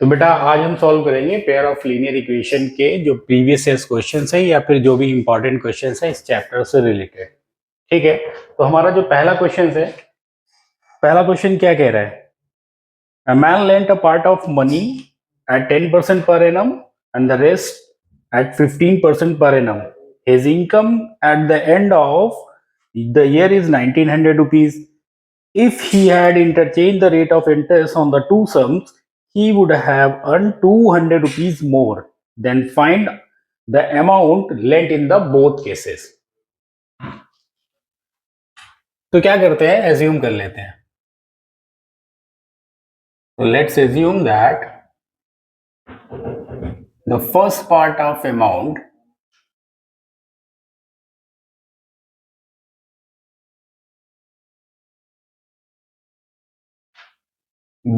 तो बेटा आज हम सॉल्व करेंगे पेयर ऑफ लीनियर इक्वेशन के जो प्रीवियस ईयर क्वेश्चंस है या फिर जो भी इंपॉर्टेंट क्वेश्चंस है इस चैप्टर से रिलेटेड। ठीक है, तो हमारा जो पहला क्वेश्चन है, पहला क्वेश्चन क्या कह रहा है? A man lent a part of money at 10% per annum and the rest at 15% per annum. His income at the end of the year is 1900 rupees. If he had interchanged the rate of interest on the two sums, he would have earned 200 rupees more. Then find the amount lent in the both cases. तो क्या करते हैं, assume कर लेते हैं। So let's assume that the first part of amount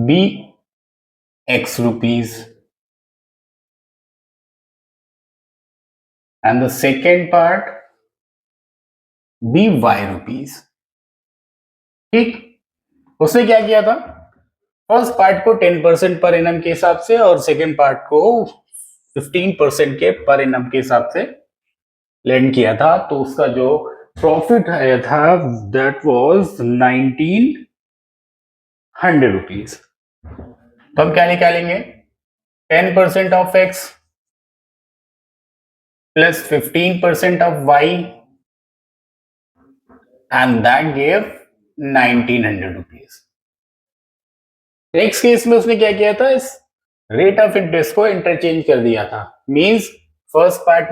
be x rupees and the second part be y rupees. ठीक, उसने क्या किया था? फर्स्ट पार्ट को 10% पर एनम के हिसाब से और सेकेंड पार्ट को 15% के पर एनम के हिसाब से लेंड किया था। तो उसका जो प्रॉफिट आया था दैट वाज 1900 रुपीज। तो हम क्या निकालेंगे? 10% of X plus 15% of Y and that gave 1900 rupees. Next case में उसने क्या किया था? इस रेट ऑफ इंटरेस्ट को इंटरचेंज कर दिया था। मींस फर्स्ट पार्ट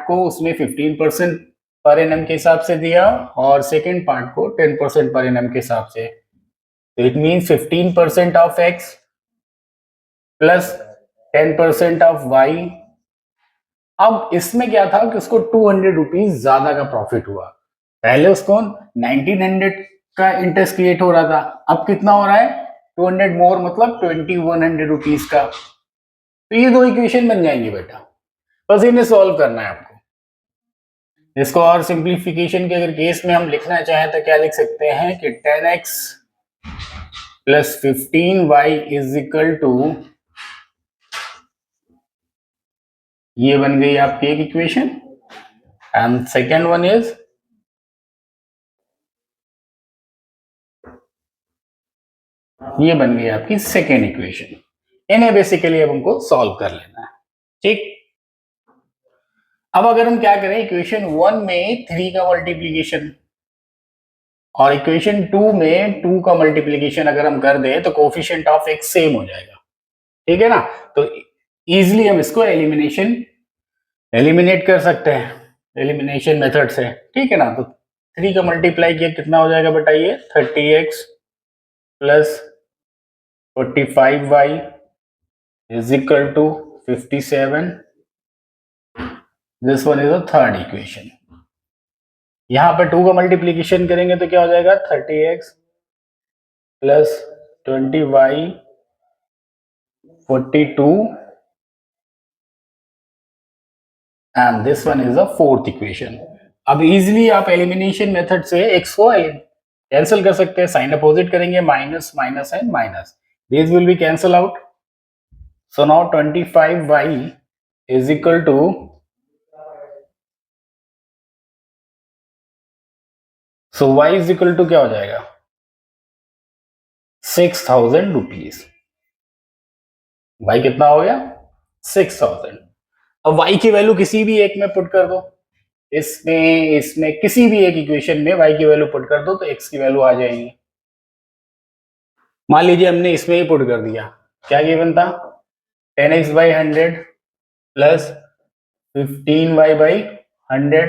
को उसने 15% पर एनम के हिसाब से दिया और सेकेंड पार्ट को 10% पर एनम के हिसाब से। तो it means 15% of X plus 10% of Y. अब इसमें क्या था कि उसको 200 रुपीज ज्यादा का प्रॉफिट हुआ। पहले उसको 1900 का इंटरेस्ट क्रिएट हो रहा था, अब कितना हो रहा है? 200 मोर, मतलब 2100 रुपीज का। तो ये दो इक्वेशन बन जाएंगे बेटा, बस इन्हें सॉल्व करना है आपको। इसको और सिंप्लीफिकेशन के अगर केस में हम लिखना चाहें तो क्या लिख सकते हैं कि 10x plus 15y is equal to, ये बन गई आपकी एक equation, and second one is ये बन गई आपकी सेकेंड इक्वेशन। इन्हें बेसिकली अब हमको सॉल्व कर लेना है। ठीक, अब अगर हम क्या करें, इक्वेशन 1 में 3 का मल्टीप्लीकेशन और इक्वेशन 2 में 2 का मल्टीप्लीकेशन अगर हम कर दें तो कोफिशिएंट ऑफ एक्स सेम हो जाएगा। ठीक है ना? तो इजिली हम इसको एलिमिनेट कर सकते हैं एलिमिनेशन मेथड से। ठीक है ना? तो 3 का मल्टीप्लाई किया कितना हो जाएगा बताइए? 30x plus 45y is equal to 57। This one is the third equation. यहां पर 2 का मल्टीप्लीकेशन करेंगे तो क्या हो जाएगा? 30x plus 20y 42 and this one is the fourth equation. अब इजिली आप एलिमिनेशन मेथड से x को कैंसिल कर सकते हैं। साइन अपोजिट करेंगे, minus minus and minus, this will be cancel out. So now 25y is equal to, so y is equal to क्या हो जाएगा? 6000 रुपीज। y कितना हो गया? 6000। अब y की वैल्यू किसी भी एक में पुट कर दो, इसमें किसी भी एक इक्वेशन में y की वैल्यू पुट कर दो तो x की वैल्यू आ जाएगी। मान लीजिए हमने इसमें ही पुट कर दिया, क्या गिवन था? 10x by 100 plus 15y by 100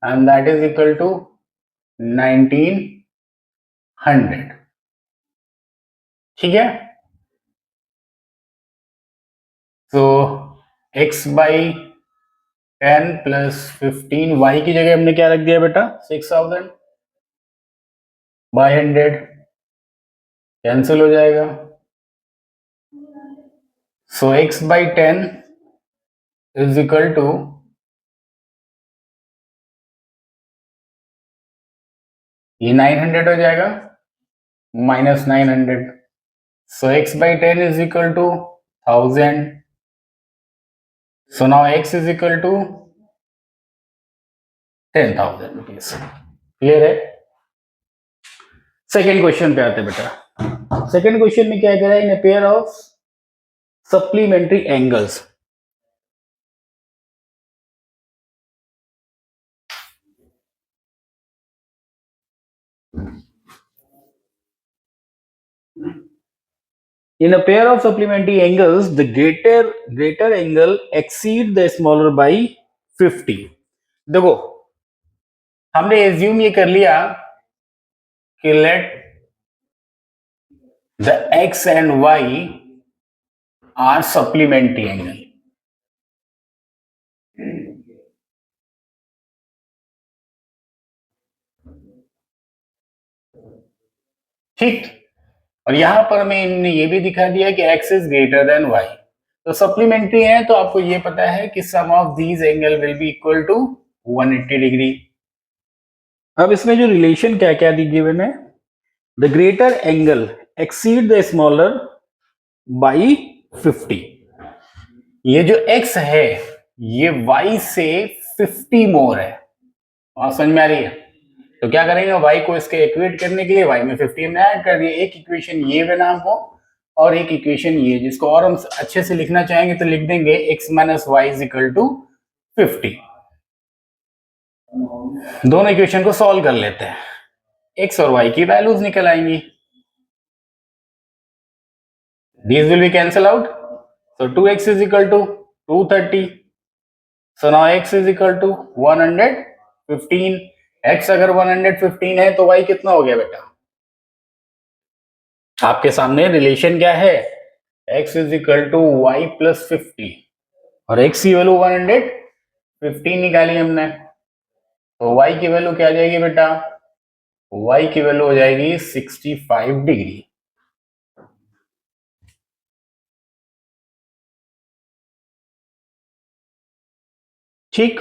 and that is equal to 1900। ठीक है? तो x बाई 10 प्लस 15y की जगह हमने क्या रख दिया बेटा? 6000 बाई 100, कैंसिल हो जाएगा। So x by 10 is equal to, ये 900 हो जाएगा, minus 900, So x by 10 is equal to 1000. So now x is equal to 10,000 rupees. Clear है? सेकेंड क्वेश्चन पे आते बेटा. सेकेंड क्वेश्चन में क्या कह रहा है? In a pair of supplementary angles, in a pair of supplementary angles the greater angle exceed the smaller by 50. देखो हमने एज्यूम ये कर लिया कि let the x and y are supplementary angle. ठीक. और यहां पर मैं इन्होंने ये भी दिखा दिया कि x is greater than y. तो सप्लीमेंट्री है तो आपको ये पता है कि sum of these angle will be equal to 180 degree. अब इसमें जो रिलेशन क्या क्या दी गिवन है? The greater angle exceed the smaller by 50. ये जो x है ये y से 50 मोर है. और समझ में आ रही है? तो क्या करेंगे, y को इसके इक्वेट करने के लिए y में 50 हमने ऐड कर दिया. एक इक्वेशन ये बना हमको और एक इक्वेशन ये, जिसको और हम अच्छे से लिखना चाहेंगे तो लिख देंगे x minus Y is equal to 50. दोनों इक्वेशन को सॉल्व कर लेते हैं. x और y की वैल्यूज निकल आएंगी. These will be cancel out. So 2x is equal to 230. So now x is equal to 115. x अगर 115 है तो y कितना हो गया बेटा? आपके सामने रिलेशन क्या है? x is equal to y plus 50 और x की वैल्यू 115 निकाली हमने. तो y की वैल्यू क्या आ जाएगी बेटा? y की वैल्यू हो जाएगी 65 डिग्री. ठीक.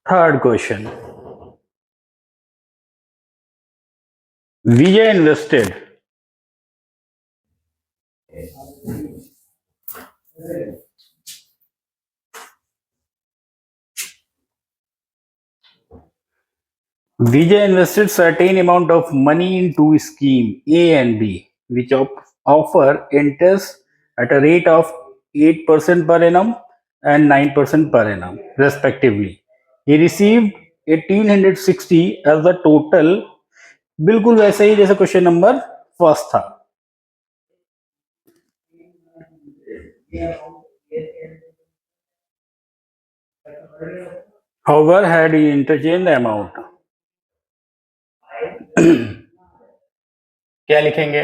Third question. Vijay invested certain amount of money into scheme A and B, which offer interest at a rate of 8% per annum and 9% per annum, respectively. He received 1860 as the total. बिल्कुल वैसे ही जैसे question number first था. However, had he interchanged the amount, क्या लिखेंगे?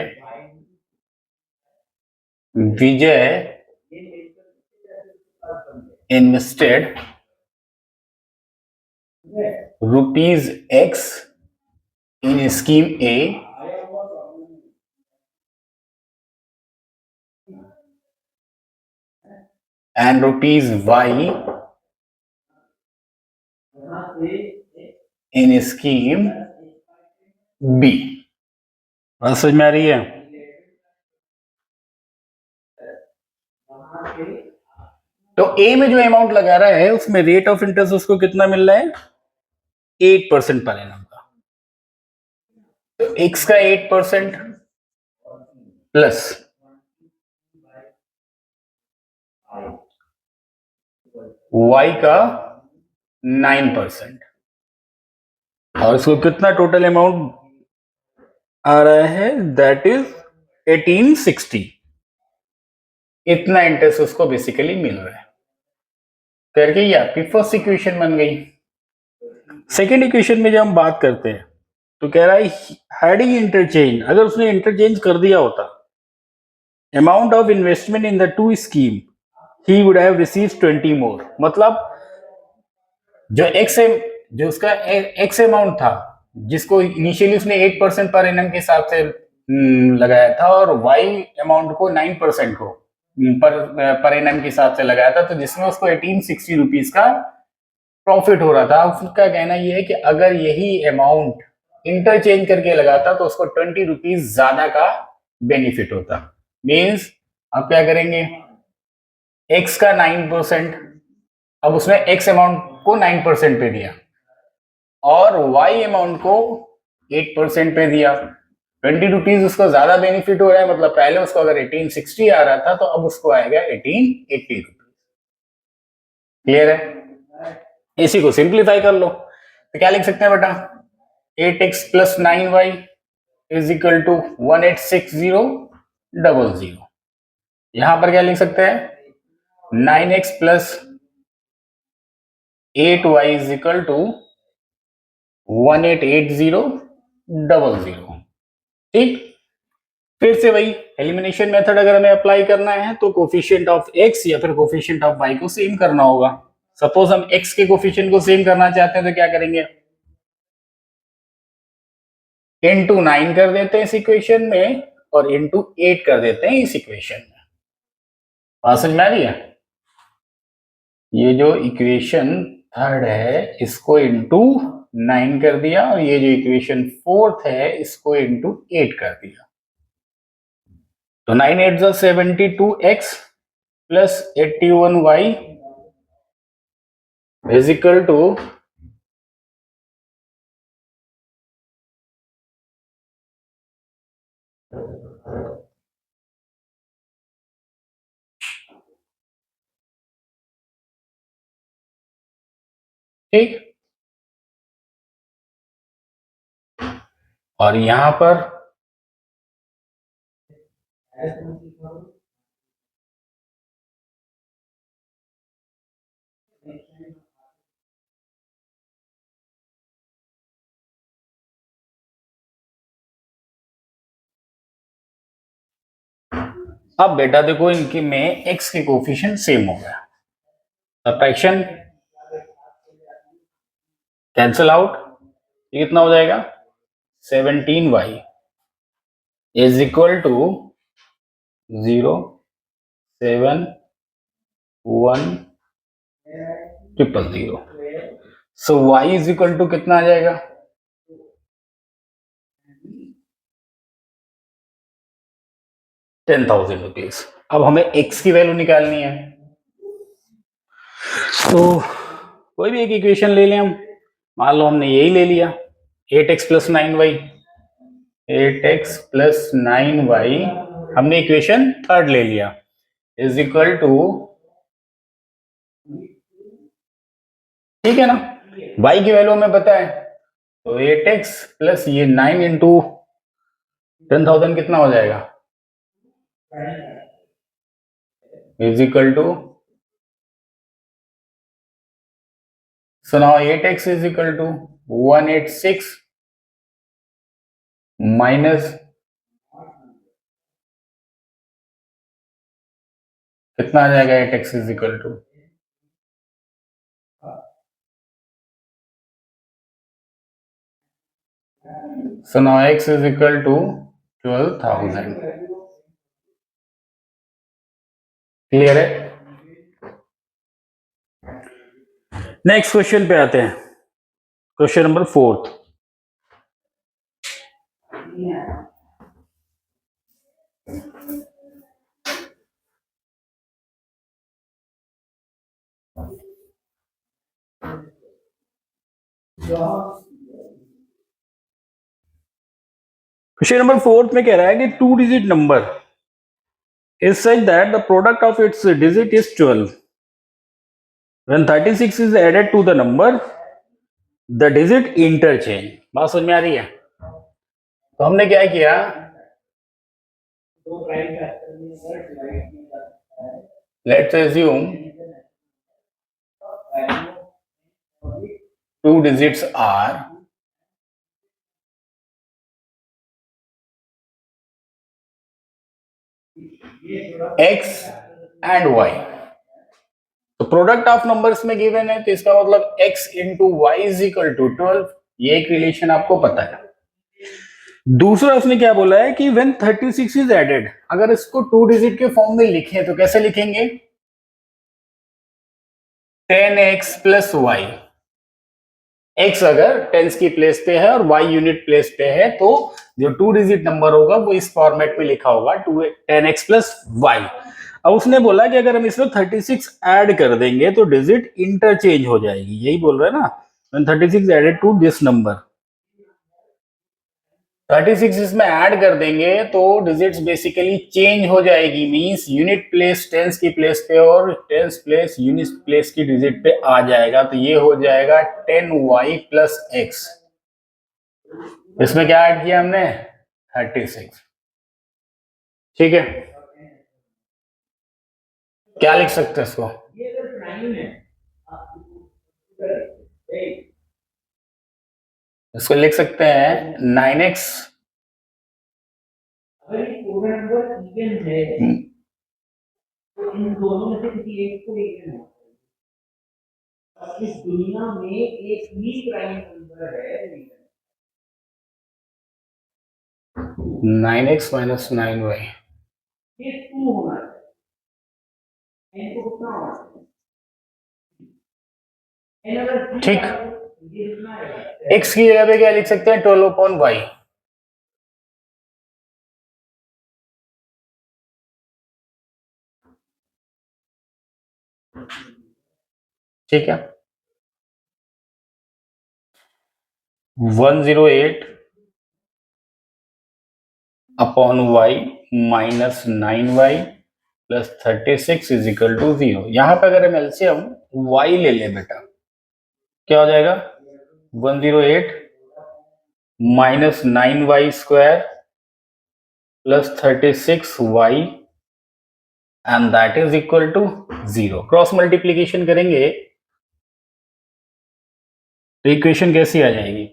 Vijay invested rupees x in scheme A and rupees y in scheme B. बात समझ में आ रही है? तो A में जो अमाउंट लगा रहा है उसमें रेट ऑफ इंटरेस्ट उसको कितना मिल रहा है? 8% पर एनम का. तो x का 8% प्लस y का 9% और इसको कितना टोटल अमाउंट आ रहा है? That is 1860. इतना इंटरेस्ट उसको बेसिकली मिल रहा है. करके ये आपकी फर्स्ट इक्वेशन बन गई. सेकेंड इक्वेशन में जब हम बात करते हैं तो कह रहा है हैडिंग इंटरचेंज, अगर उसने इंटरचेंज कर दिया होता amount of investment in the two scheme he would have received 20 मोर. मतलब जो उसका एक्स अमाउंट था जिसको इनिशियली उसने 8% पर एनम के हिसाब से लगाया था और वाई अमाउंट को 9% को पर एनम के हिसाब से लगाया था, तो जिसमें उसको 1860 रुपीज का प्रॉफिट हो रहा था. उसका कहना यह है कि अगर यही अमाउंट इंटरचेंज करके लगाता तो उसको 20 रुपीज ज्यादा का बेनिफिट होता। मीन्स आप क्या करेंगे, x का 9%, अब उसने x अमाउंट को 9% पे दिया और y अमाउंट को 8% पे दिया। 20 रुपीज उसको ज्यादा बेनिफिट हो रहा है, मतलब पहले उसको अगर 1860 आ रहा था तो अब उसको आएगा 1880 रुपीज। क्लियर है? इसी को सिंप्लीफाई कर लो तो क्या लिख सकते हैं बेटा, 8x plus 9y is equal to 186000। यहां पर क्या लिख सकते हैं, 9x plus 8y is equal to 188000। ठीक, फिर से वही एलिमिनेशन मेथड अगर हमें अप्लाई करना है तो कोफिशिएंट ऑफ x या फिर कोफिशिएंट ऑफ y को सेम करना होगा। सपोज हम x के कोफिशिएंट को सेम करना चाहते हैं तो क्या करेंगे, इंटू 9 कर देते हैं इस इक्वेशन में और इंटू 8 कर देते हैं इस इक्वेशन में। बात समझ में आ रही है? ये जो इक्वेशन थर्ड है इसको इंटू 9 कर दिया और ये जो इक्वेशन फोर्थ है इसको इंटू 8 कर दिया। तो 9 8 जो 72x plus 81y is equal to ठीक, और यहां पर अब बेटा देखो इनके में x के कोफिशिएंट सेम हो गया, सब्ट्रैक्शन कैंसिल आउट, ये कितना हो जाएगा 17y is equal to 0 7 1 0 0। So y is equal to कितना आ जाएगा, 10,000 रुपीज। अब हमें x की वैल्यू निकालनी है तो कोई भी एक इक्वेशन ले लें हम, मान लो हमने यही ले लिया 8x plus 9y, 8x plus 9y हमने इक्वेशन थर्ड ले लिया इज इक्वल टू, ठीक है ना, y की वैल्यू हमें पता है तो 8x प्लस ये 9 इंटू 10,000 कितना हो जाएगा is equal to, so now 8x is equal to 186 minus कितना आ जाएगा 8x is equal to, so now x is equal to 12,000। Clear है? नेक्स्ट क्वेश्चन पे आते हैं, क्वेश्चन नंबर 4। क्वेश्चन नंबर 4 में कह रहा है कि 2 digit number is such that the product of its digit is 12. When 36 is added to the number, the digit interchange। बात समझ में आ रही है? तो हमने क्या किया, let's assume 2 digits are x and y। तो प्रोडक्ट ऑफ नंबर्स में गिवन है तो इसका मतलब x into y is equal to 12, ये एक रिलेशन आपको पता है। दूसरा उसने क्या बोला है कि व्हेन 36 इज एडेड, अगर इसको 2 डिजिट के फॉर्म में लिखें तो कैसे लिखेंगे, 10x प्लस वाई, x अगर टेंस की प्लेस पे है और y यूनिट प्लेस पे है तो जो 2 डिजिट नंबर होगा वो इस फॉर्मेट में लिखा होगा 10x प्लस वाई। अब उसने बोला कि अगर हम इसमें 36 ऐड कर देंगे तो डिजिट इंटरचेंज हो जाएगी, यही बोल रहा है ना। When 36 added to this number, 36 इसमें ऐड कर देंगे तो डिजिट्स बेसिकली चेंज हो जाएगी, मींस यूनिट प्लेस टेंस की प्लेस पे और टेंस प्लेस यूनिट प्लेस की डिजिट पे आ जाएगा। तो ये हो जाएगा 10y प्लस एक्स। इसमें क्या ऐड किया हमने 36। ठीक है, क्या लिख सकते हैं इसको, इसको लिख सकते हैं 9x इन दोनों में से किसी एक को इवन है। इस दुनिया में एक ही प्राइम नंबर है 9x माइनस 9y, ये 2 होना चाहिए, n को कितना होना चाहिए, ठीक। x की जगह पे क्या लिख सकते हैं 12 अपॉन y। ठीक है, 108 upon y minus 9y plus 36 is equal to 0। यहां पर अगर हम एलसीएम y ले लें बेटा, क्या हो जाएगा 108 minus 9y square plus 36y and that is equal to 0। Cross multiplication करेंगे तो इक्वेशन कैसी आ जाएगी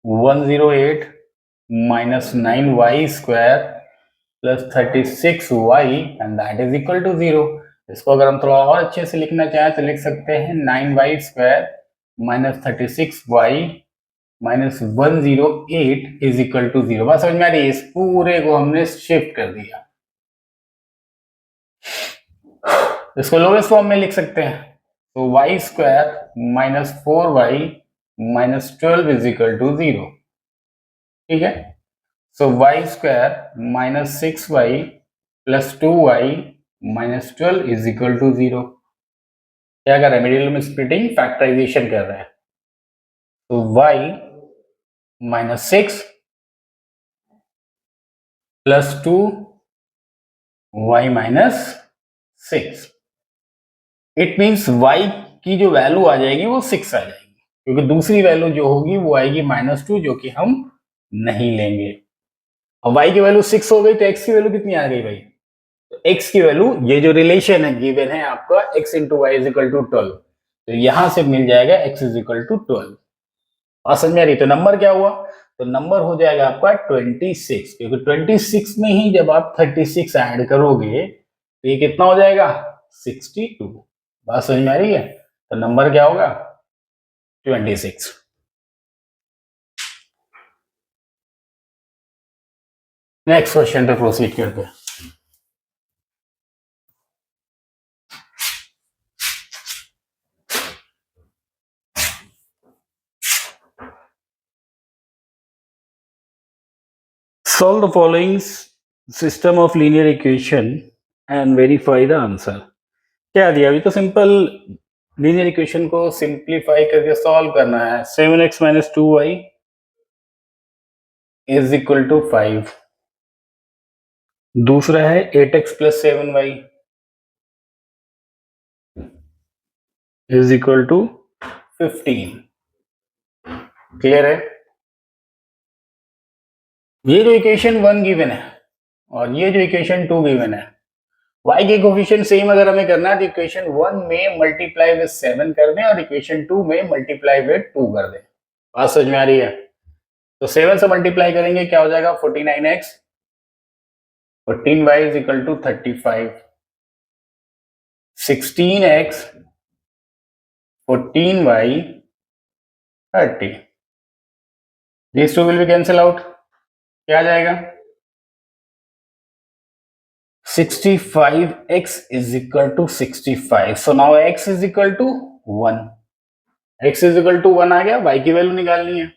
108 minus 9y square plus 36y and that is equal to 0। इसको अगर हम थोड़ा और अच्छे से लिखना चाहें तो लिख सकते हैं 9y square minus 36y minus 108 is equal to 0। बात समझ में आ रही है, इस पूरे को हमने शिफ्ट कर दिया। इसको लोएस्ट फॉर्म में लिख सकते हैं तो y square minus 4y minus 12 is equal to 0। ठीक है, so y square minus 6y plus 2y minus 12 is equal to 0। क्या कर रहे हैं, मिडिल में स्प्लिटिंग फैक्टराइजेशन कर रहे हैं। तो y minus 6 plus 2 y minus 6, it means y की जो वैल्यू आ जाएगी वो 6 आ जाएगी, क्योंकि दूसरी वैल्यू जो होगी वो आएगी -2 जो कि हम नहीं लेंगे। अब y की वैल्यू 6 हो गई तो x की वैल्यू कितनी आ गई भाई, तो x की वैल्यू, ये जो रिलेशन है गिवन है आपका x into y is equal to 12, तो यहां से मिल जाएगा x इज इक्वल टू 12। और समझ में आ रही, तो नंबर क्या हुआ, तो नंबर हो जाएगा आपका 26, क्योंकि 26 में ही जब आप 36 ऐड करोगे तो ये कितना हो जाएगा 62। बात समझ में आ रही है, तो नंबर क्या होगा 26। नेक्स्ट क्वेश्चन पे प्रोसीड करते हैं। Solve the following system of linear equation and verify the answer। क्या दिया, अभी तो सिंपल लीनियर इक्वेशन को सिंप्लीफाई करके सॉल्व करना है। 7x minus 2y is equal to 5। दूसरा है 8x plus 7y is equal to 15। Clear है, ये जो इक्वेशन 1 गिवन है और ये जो इक्वेशन 2 गिवन है, y के कोफिशिएंट सेम अगर हमें करना है तो इक्वेशन 1 में मल्टीप्लाई विद 7 कर दें और इक्वेशन 2 में मल्टीप्लाई विद 2 कर दें। बात समझ में आ रही है, तो 7 से मल्टीप्लाई करेंगे क्या हो जाएगा 49x, 14y is equal to 35, 16x 14y 30। These two will be cancel out, क्या आ जाएगा 65x is equal to 65। So now x is equal to 1। x is equal to 1 आ गया, y की वैल्यू निकालनी है।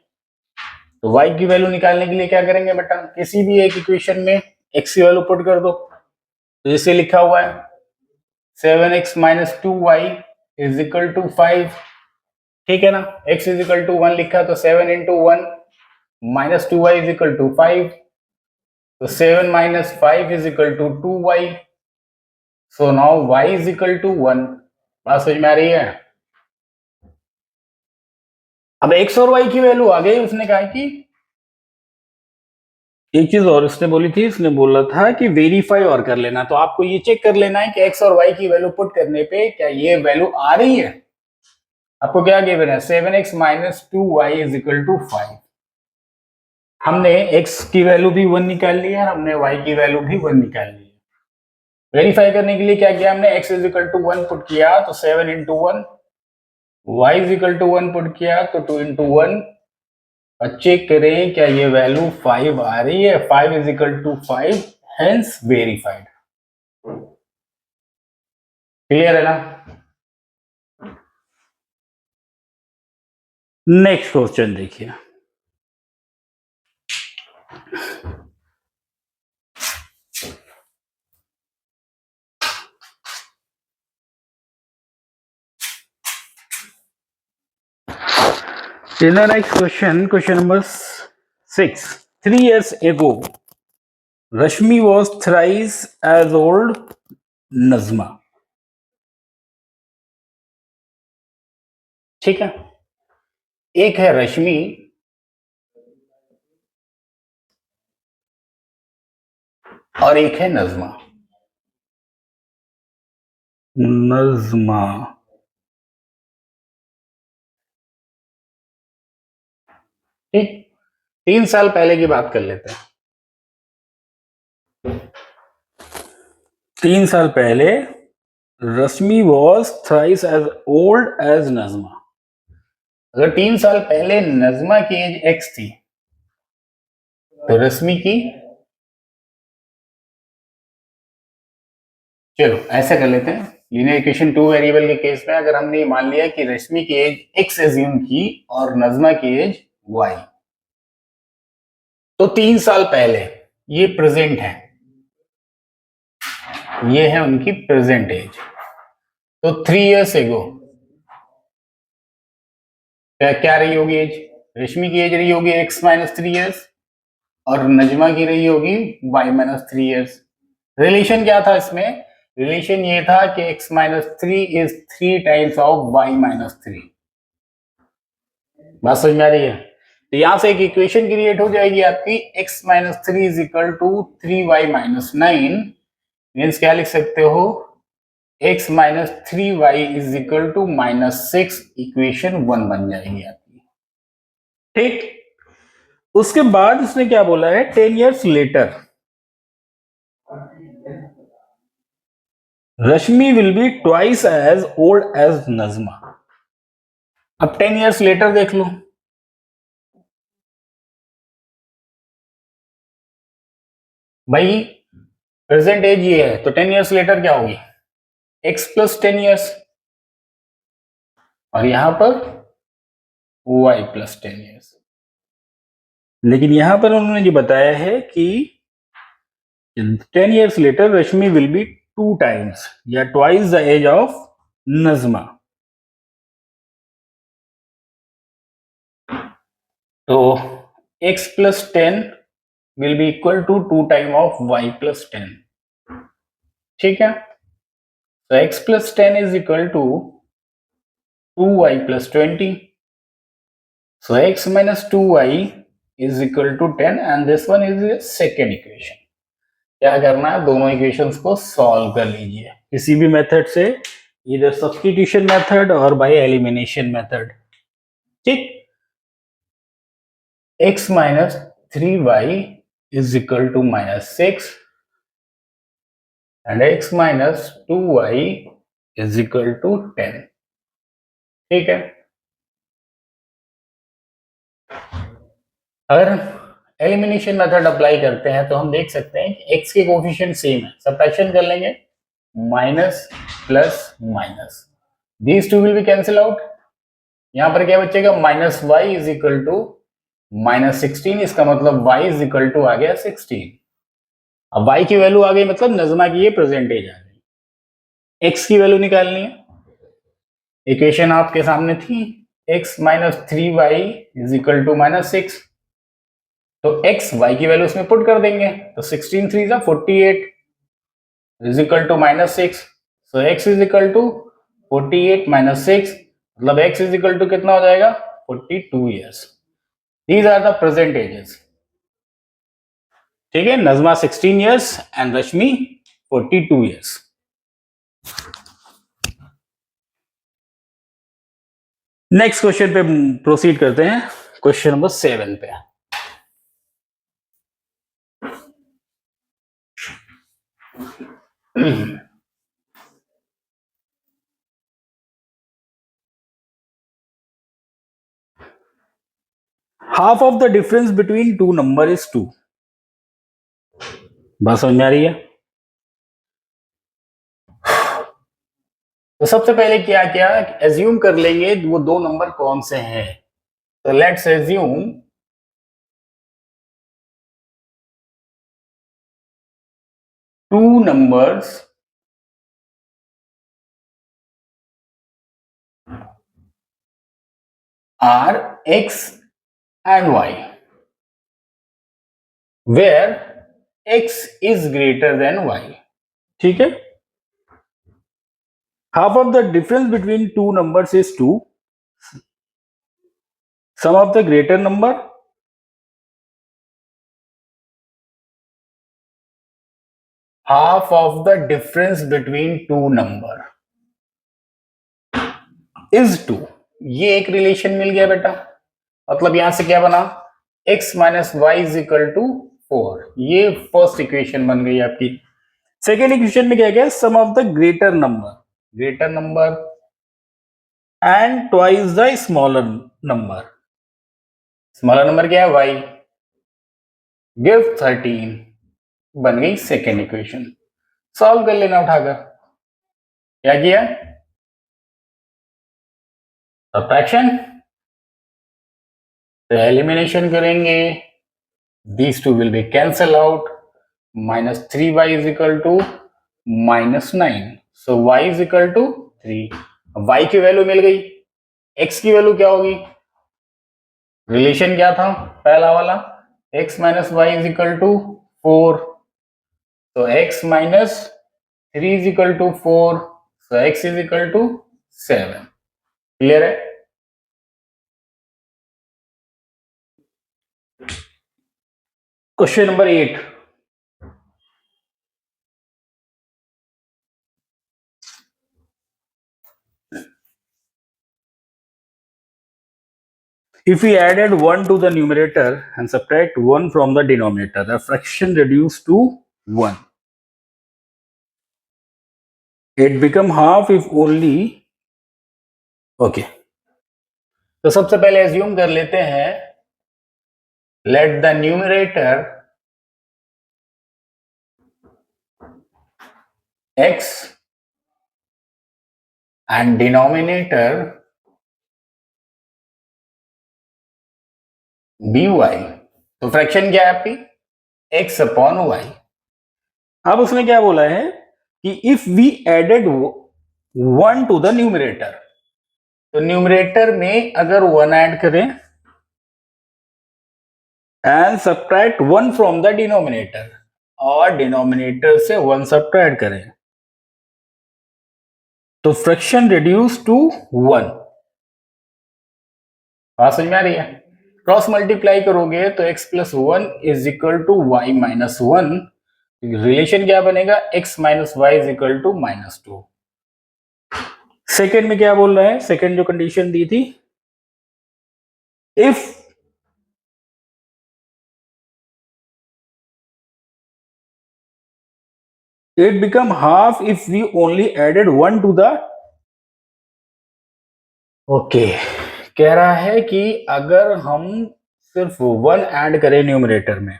तो y की वैल्यू निकालने के लिए क्या करेंगे बेटा, किसी भी एक इक्वेशन में x की वैल्यू पुट कर दो। तो जैसे लिखा हुआ है 7x minus 2y is equal to 5, ठीक है ना। x इज इक्वल टू 1 लिखा तो 7 into 1 minus 2y is equal to 5, तो 7 minus 5 is equal to 2y। So now y is equal to 1। बात समझ में आ रही है। अब x और y की वैल्यू आ गई, उसने कहा कि एक चीज और उसने बोली थी, उसने बोला था कि वेरीफाई और कर लेना। तो आपको ये चेक कर लेना है कि x और y की वैल्यू पुट करने पे क्या ये वैल्यू आ रही है। आपको क्या गिवन है, 7x minus 2y is equal to 5। हमने x की वैल्यू भी 1 निकाल ली है, हमने y की वैल्यू भी 1 निकाल ली है। वेरीफाई करने के लिए क्या किया हमने, x is equal to 1 put किया तो 7 into 1, y is equal to 1 put किया तो 2 इंटू 1, और चेक करें क्या ये वैल्यू 5 आ रही है। 5 is equal to 5, hence verified. Clear है ना। नेक्स्ट क्वेश्चन देखिए, in the next question, question number 6. 3 years ago, Rashmi was thrice as old Nazma. ठीक है, एक है रश्मि और एक है नजमा। नजमा, ठीक, 3 साल पहले की बात कर लेते हैं। 3 साल पहले Rashmi was thrice as old as Najma. अगर 3 साल पहले नजमा की एज x थी तो रश्मि की, चलो ऐसा कर लेते हैं, लीनियर इक्वेशन 2 वेरिएबल के केस में अगर हमने मान लिया कि रश्मि की एज x एज्यूम की और नजमा की एज y, तो 3 साल पहले ये प्रेजेंट है, ये है उनकी प्रेजेंट एज। तो 3 इयर्स एगो क्या रही होगी एज, रश्मि की एज रही होगी x माइनस 3 ईयर्स और नजमा की रही होगी y माइनस 3 ईयर्स। रिलेशन क्या था इसमें, रिलेशन ये था कि x minus 3 is 3 times of y minus 3। बात समझ में आ रही है। तो यहां से एक इक्वेशन क्रिएट हो जाएगी आपकी, x minus 3 is equal to 3y minus 9। Means क्या लिख सकते हो, x minus 3y is equal to minus 6। Equation 1 बन जाएगी आपकी, ठीक। उसके बाद उसने क्या बोला है, 10 years later Rashmi will be twice as old as Najma. अब 10 इयर्स लेटर देख लो, भाई प्रेजेंट एज ये है तो 10 इयर्स लेटर क्या होगी, x प्लस 10 ईयर्स, और यहां पर y प्लस 10 ईयर्स। लेकिन यहां पर उन्होंने जो बताया है कि 10 years later Rashmi will be 2 times या twice the age of Najma. तो x plus 10 will be equal to 2 time of y plus 10, ठीक है। तो x plus 10 is equal to 2y plus 20। So x minus 2y is equal to 10 and this one is the second equation. क्या करना है, दोनों equations को solve कर लीजिए किसी भी मेथड से, इधर सब्स्टिट्यूशन मेथड और बाय एलिमिनेशन मेथड, ठीक। x minus 3y is equal to minus 6 and x minus 2y is equal to 10, ठीक है। अगर एलिमिनेशन मेथड अप्लाई करते हैं तो हम देख सकते हैं कि x के कोफिशिएंट सेम है, सब्ट्रैक्शन कर लेंगे, minus plus minus, these two will be cancel out, यहां पर क्या बचेगा, minus Y is equal to -16, इसका मतलब y इज इक्वल टू आ गया 16। अब y की वैल्यू आ गई, मतलब नजमा की ये प्रेजेंटेज आ गई। x की वैल्यू निकालनी है, इक्वेशन आपके सामने थी, x minus 3y is equal to -6। तो x y की वैल्यू उसमें पुट कर देंगे, तो 16 3 जा 48 is equal to -6। So x is equal to 48 -6, मतलब x इज इक्वल टू कितना हो जाएगा, 42 years. These are the present ages. ठीक है, Najma 16 years and Rashmi 42 years. Next question पे प्रोसीड करते हैं, क्वेश्चन नंबर 7 पे। Half of the difference between two number is 2। बात समझ में आ रही है? तो सबसे पहले क्या क्या एज्यूम कर लेंगे, वो दो नंबर कौन से हैं। तो let's assume two numbers are x and y, where x is greater than y। ठीक है, half of the difference between two numbers is 2, sum of the greater number half of the difference between two number is 2। ये एक relation मिल गया बेटा, मतलब यहां से क्या बना, x minus Y is equal to 4। ये फर्स्ट इक्वेशन बन गई आपकी। सेकेंड इक्वेशन में क्या गया, sum of the greater number and twice the smaller number. Smaller number क्या है, y, गिव 13, बन गई सेकेंड इक्वेशन। सॉल्व कर लेना उठाकर। क्या किया, सब्ट्रैक्शन, तो एलिमिनेशन करेंगे, these two will be cancel out, -3y is equal to -9, so y is equal to 3। y की वैल्यू मिल गई, x की वैल्यू क्या होगी, रिलेशन क्या था पहला वाला, x minus Y is equal to 4, तो x minus 3 is equal to 4, so x is equal to 7। Clear है? Question number 8, if we added 1 to the numerator and subtract 1 from the denominator, the fraction reduced to 1, it become half if only, okay, तो सबसे पहले assume कर लेते हैं, let the numerator x and denominator by। तो fraction क्या है आपकी, x अपॉन y। अब उसने क्या बोला है कि if we added 1 to the numerator, तो न्यूमरेटर में अगर 1 ऐड करें and subtract 1 from the denominator, और डिनोमिनेटर से 1 सब्ट्रैक्ट करें, तो फ्रैक्शन रिड्यूस टू 1। बात समझ में आ रही है? क्रॉस मल्टीप्लाई करोगे तो x plus 1 is equal to y minus 1, relation क्या बनेगा, x minus Y is equal to -2। Second में क्या बोल रहा है, सेकेंड जो कंडीशन दी थी, if it become half if we only added 1 to the, okay, कह रहा है कि अगर हम सिर्फ 1 ऐड करें न्यूमरेटर में,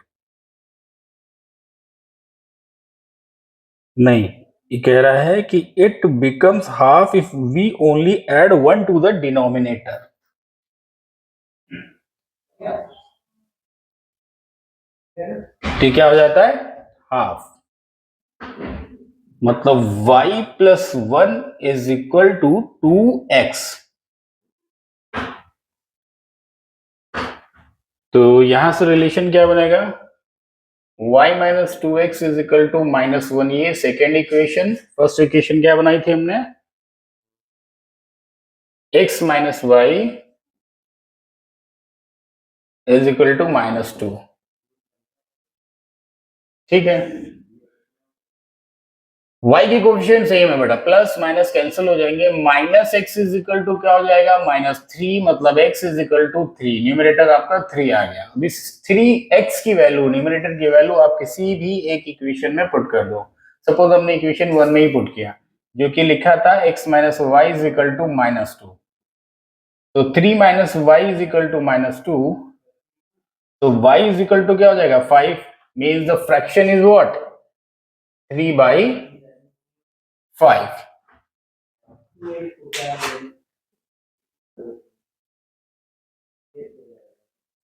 नहीं, ये कह रहा है कि it becomes half if we only add 1 to the denominator. ठीक, क्या हो जाता है? हाफ। मतलब y plus 1 is equal to 2x। तो यहां से रिलेशन क्या बनेगा? y minus two x is equal to -1। ये सेकेंड इक्वेशन। फर्स्ट इक्वेशन क्या बनाई थी हमने? x minus Y is equal to -2। ठीक है, y की कोफिशिएंट सेम है बेटा, प्लस माइनस कैंसिल हो जाएंगे। Minus x is equal to क्या हो जाएगा? -3, मतलब x is equal to 3। Numerator आपका 3 आ गया। अब इस 3x की वैल्यू, न्यूमरेटर की वैल्यू आप किसी भी एक इक्वेशन में पुट कर दो। सपोज हमने इक्वेशन 1 में ही पुट किया, जो कि लिखा था x minus Y is equal to -2। तो 3 minus Y is equal to -2, तो y इज इक्वल टू क्या हो जाएगा? 5। Means the fraction is what? 3/5।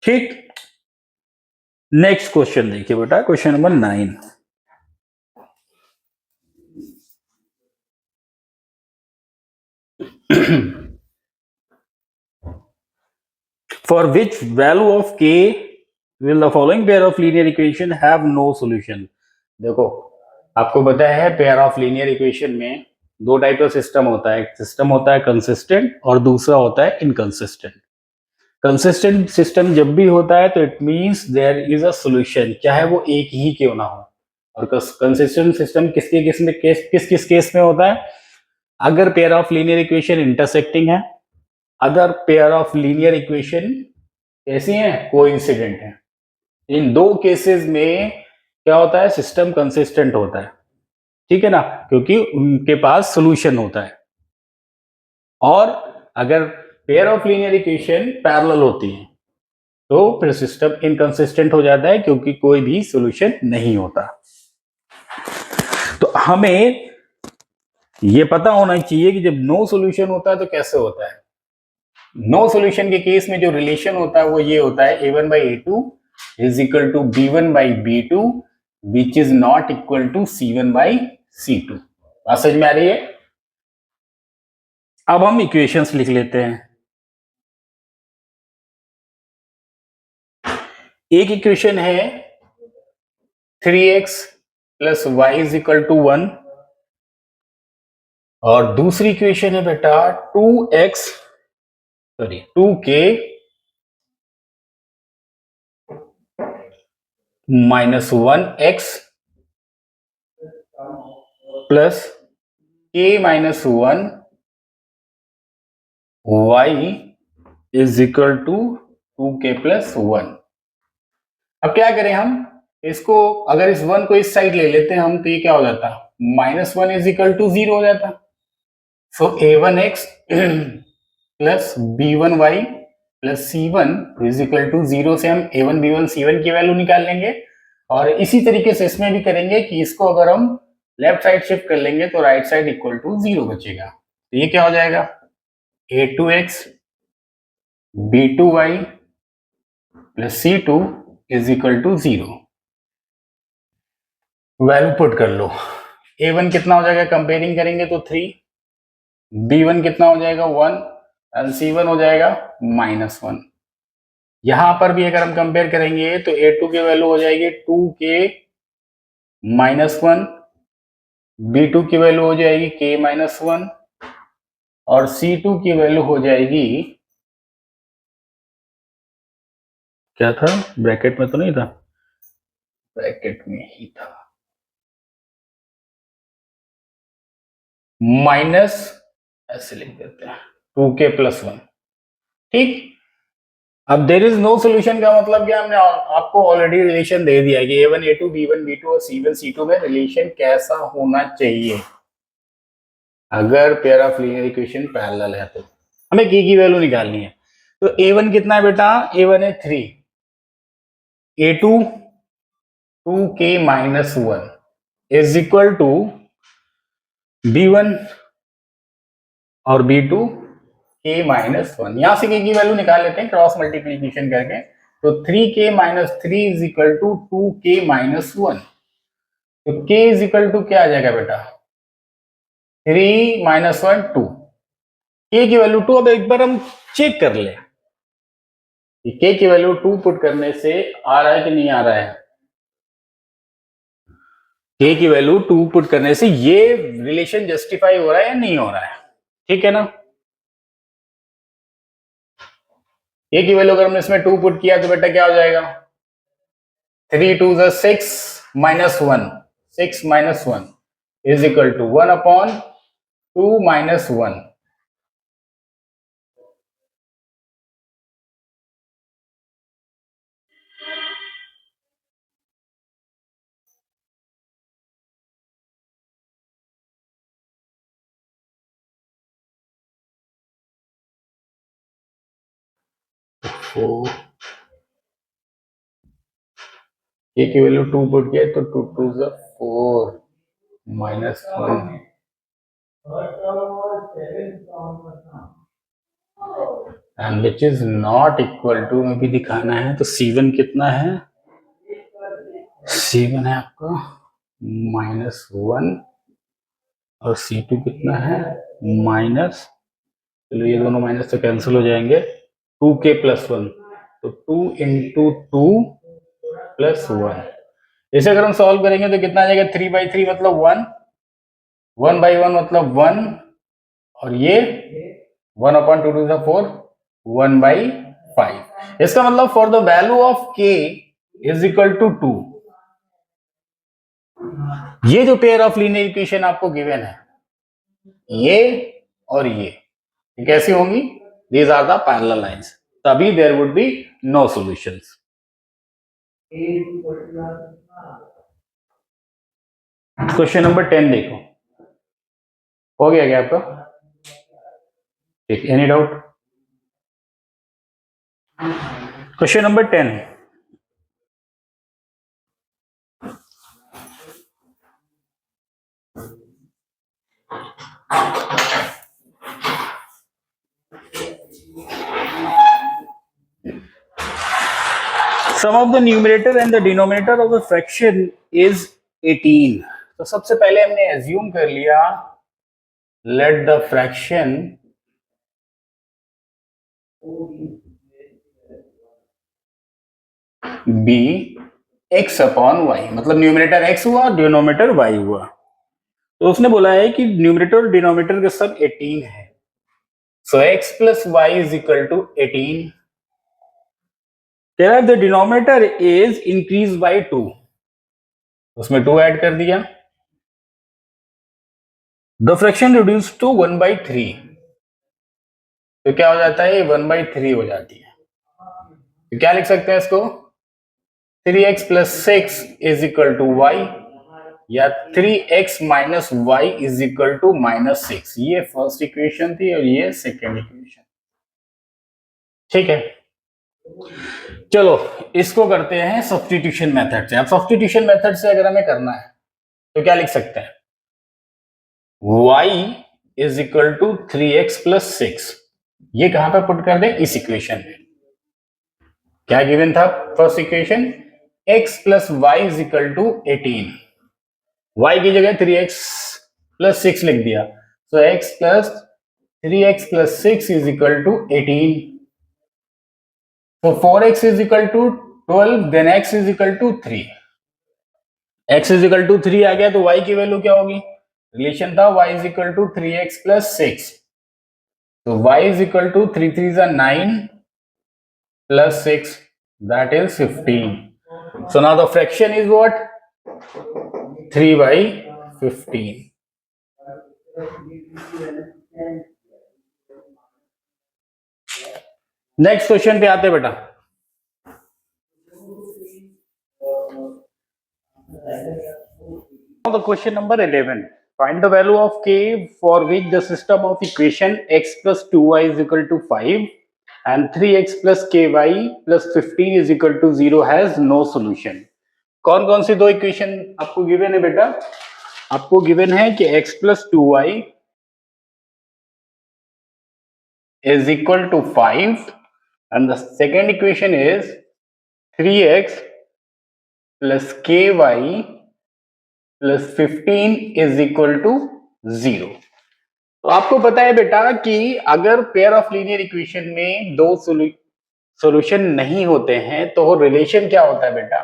ठीक, नेक्स्ट क्वेश्चन देखिए बेटा, question number 9। For which value of k will the following pair of linear equation have no solution? देखो, आपको पता है पेयर ऑफ लीनियर इक्वेशन में दो टाइप का सिस्टम होता है। एक सिस्टम होता है कंसिस्टेंट और दूसरा होता है इनकंसिस्टेंट। कंसिस्टेंट सिस्टम जब भी होता है तो it means there is a solution, चाहे वो एक ही क्यों ना हो। और कंसिस्टेंट सिस्टम किसके किस में किस किस केस में होता है? अगर pair of linear equation intersecting है, other pair of linear equation कैसी है? कोइंसिडेंट है। इन दो केसेस में क्या होता है? सिस्टम कंसिस्टेंट होता है। ठीक है ना, क्योंकि उनके पास सॉल्यूशन होता है। और अगर pair of linear equation parallel होती है तो फिर सिस्टम इनकंसिस्टेंट हो जाता है, क्योंकि कोई भी सॉल्यूशन नहीं होता। तो हमें ये पता होना चाहिए कि जब नो सॉल्यूशन होता है तो कैसे होता है। नो सॉल्यूशन के केस में जो रिलेशन होता है वो ये होता है, a1 by a2 is equal to b1 by b2 which is not equal to c1 by c2। बात समझ में आ रही है? अब हम इक्वेशंस लिख लेते हैं। एक इक्वेशन है 3x plus y is equal to 1, और दूसरी इक्वेशन है बेटा 2k minus 1x plus k minus 1 y is equal to 2k plus 1। अब क्या करें हम इसको? अगर इस 1 को इस साइड ले लेते हैं हम, तो ये क्या हो जाता? -1 इज इक्वल टू 0 हो जाता। So a1x plus b1y plus c1 is equal to 0 से हम a1 b1 c1 की वैल्यू निकाल लेंगे। और इसी तरीके से इसमें भी करेंगे कि इसको अगर हम लेफ्ट साइड शिफ्ट कर लेंगे तो राइट साइड इक्वल टू 0 बचेगा। तो ये क्या हो जाएगा? a2x b2y plus c2 is equal to 0। Value put कर लो। a1 कितना हो जाएगा? कंपेयरिंग करेंगे तो 3, b1 कितना हो जाएगा? 1, एंड c1 हो जाएगा -1। यहां पर भी अगर हम कंपेयर करेंगे तो a2 की वैल्यू हो जाएगी 2k -1, b2 की वैल्यू हो जाएगी k -1, और c2 की वैल्यू हो जाएगी, क्या था? ब्रैकेट में तो नहीं था? ब्रैकेट में ही था, माइनस, ऐसे लिख देते हैं 2k प्लस 1। ठीक, अब देर इज नो सोल्यूशन का मतलब क्या? हमने आपको ऑलरेडी रिलेशन दे दिया कि a1 a2 b1 b2 और c1 c2 में रिलेशन कैसा होना चाहिए अगर pair of linear equation parallel है। तो हमें k की वैल्यू निकालनी है। तो a1 कितना है बेटा? a1 है 3, a2 2k minus 1 is equal to b1 और b2 k माइनस 1। यहां से k की वैल्यू निकाल लेते हैं क्रॉस मल्टीप्लीकेशन करके। तो 3k minus 3 is equal to 2k minus 1। तो k इज इक्वल टू क्या आ जाएगा बेटा, 3 माइनस 1 2, k की वैल्यू 2। अब एक बार हम चेक कर ले कि k की वैल्यू 2 पुट करने से आ रहा है कि नहीं आ रहा है। k की वैल्यू 2 पुट करने से ये रिलेशन जस्टिफाई हो रहा है या नहीं हो रहा है, ठीक है ना। k की वैल्यू अगर हमने इसमें 2 पुट किया तो बेटा क्या हो जाएगा, 3 2 6 minus 1, 6 minus 1 is equal to 1 upon 2 minus 1। k की वैल्यू 2 पुट किया तो 2 2 4 minus 1 and which is not equal to में भी दिखाना है। तो C1 कितना है, C1 है आपका -1 और C2 कितना है माइनस, चलो ये दोनों माइनस तो कैंसिल हो जाएंगे, 2k प्लस 1, तो 2 इंटू 2 प्लस 1। इसे अगर हम सॉल्व करेंगे तो कितना आ जाएगा, 3/3 मतलब 1, 1/1 मतलब 1, और ये 1 अपॉन 2 टू 4 1/5। इसका मतलब for the value of k is equal to 2, ये जो पेयर ऑफ लीनियर इक्वेशन आपको गिवन है, ये और ये कैसी होंगी, these are the parallel lines, तभी there would be no solutions. Question number 10 देखो, हो गया क्या आपका, ठीक, any doubt. Question number 10, sum of the numerator and the denominator of the fraction is 18। तो सबसे पहले हमने एज्यूम कर लिया, let the fraction be x upon y, मतलब न्यूमरेटर x हुआ और डिनोमिनेटर y हुआ। तो उसने बोला है कि न्यूमरेटर और डिनोमिनेटर का सब 18 है, so x plus y is equal to 18। The denominator is increase by 2, उसमें 2 ऐड कर दिया। द फ्रैक्शन रिड्यूस टू 1/3, तो क्या हो जाता है, 1/3 हो जाती है। तो क्या लिख सकते हैं इसको, 3x plus 6 is equal to y, या 3x minus Y is equal to -6। ये फर्स्ट इक्वेशन थी और ये सेकेंड इक्वेशन, ठीक है। चलो इसको करते हैं सब्स्टिट्यूशन मेथड से। अब सब्स्टिट्यूशन मेथड से अगर हमें करना है तो क्या लिख सकते हैं, y is equal to 3x plus 6, ये कहां पर पुट कर दे, इस इक्वेशन में। क्या गिवन था first equation, x plus y is equal to 18, y की जगह 3x प्लस 6 लिख दिया, so x plus 3x plus 6 is equal to 18। So 4x is equal to 12, then x is equal to 3। x is equal to 3 आ गया तो y की value क्या होगी, relation था y is equal to 3x plus 6, तो y is equal to 3 3 is 9 plus 6, that is 15। So now the fraction is what, 3/15। Next question पे आते बेटा, the question number 11, find the value of k for which the system of equation x plus 2y is equal to 5 and 3x plus ky plus 15 is equal to 0 has no solution। कौन कौन सी दो equation आपको given है बेटा, आपको given है कि x plus 2y is equal to 5 and the second equation is 3x plus k y plus 15 is equal to 0। तो आपको पता है बेटा कि अगर पेयर ऑफ लीनियर इक्वेशन में दो सॉल्यूशन नहीं होते हैं तो रिलेशन क्या होता है बेटा,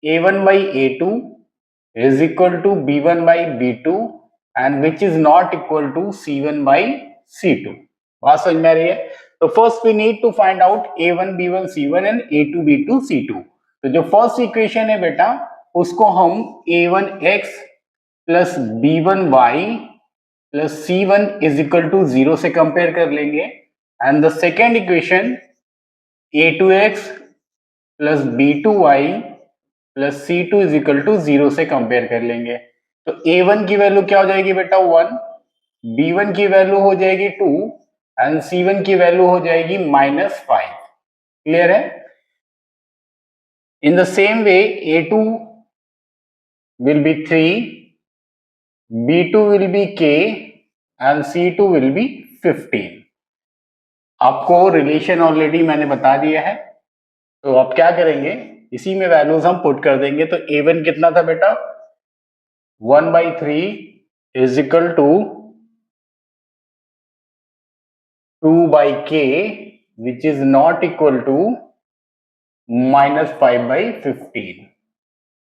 a1 by a2 is equal to b1 by b2 and which is not equal to c1 by c2। बात समझ में आ रही है? तो first we need to find out a1 b1 c1 and a2 b2 c2। तो जो first equation है बेटा उसको हम a1x plus b1y plus c1 is equal to 0 से कंपेयर कर लेंगे and the second equation a2x plus b2y plus c2 is equal to 0 से कंपेयर कर लेंगे। तो a1 की वैल्यू क्या हो जाएगी बेटा 1, b1 की वैल्यू हो जाएगी 2 एंड c1 की वैल्यू हो जाएगी -5। क्लियर है? In the same way a2 will be 3, b2 will be k and c2 will be 15। आपको रिलेशन ऑलरेडी मैंने बता दिया है, तो आप क्या करेंगे, इसी में वैल्यूज हम पुट कर देंगे। तो a1 कितना था बेटा 1/3 is equal to 2/k which is not equal to -5/15।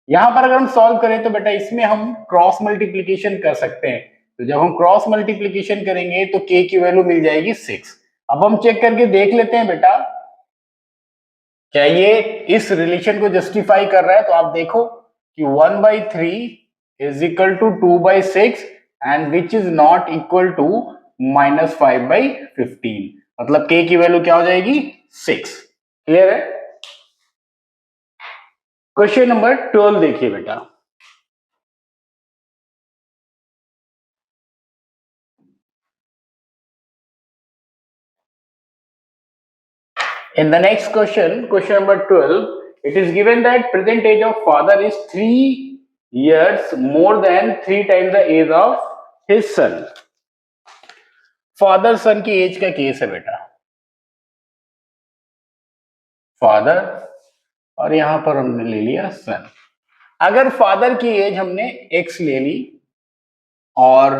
यहां पर अगर हम सॉल्व करें तो बेटा इसमें हम क्रॉस मल्टीप्लीकेशन कर सकते हैं। तो जब हम क्रॉस मल्टीप्लीकेशन करेंगे तो k की वैल्यू मिल जाएगी 6। अब हम चेक करके देख लेते हैं बेटा क्या ये इस रिलेशन को जस्टिफाई कर रहा है। तो आप देखो कि 1/3 is equal to 2/6 and which is not equal to -5/15, मतलब k की वैल्यू क्या हो जाएगी 6। क्लियर है? क्वेश्चन नंबर 12 देखिए बेटा। In the next question, question number 12, it is given that present age of father is 3 years more than 3 times the age of his son। Father son की age का case है बेटा, father और यहां पर हमने ले लिया सन। अगर फादर की एज हमने x ले ली और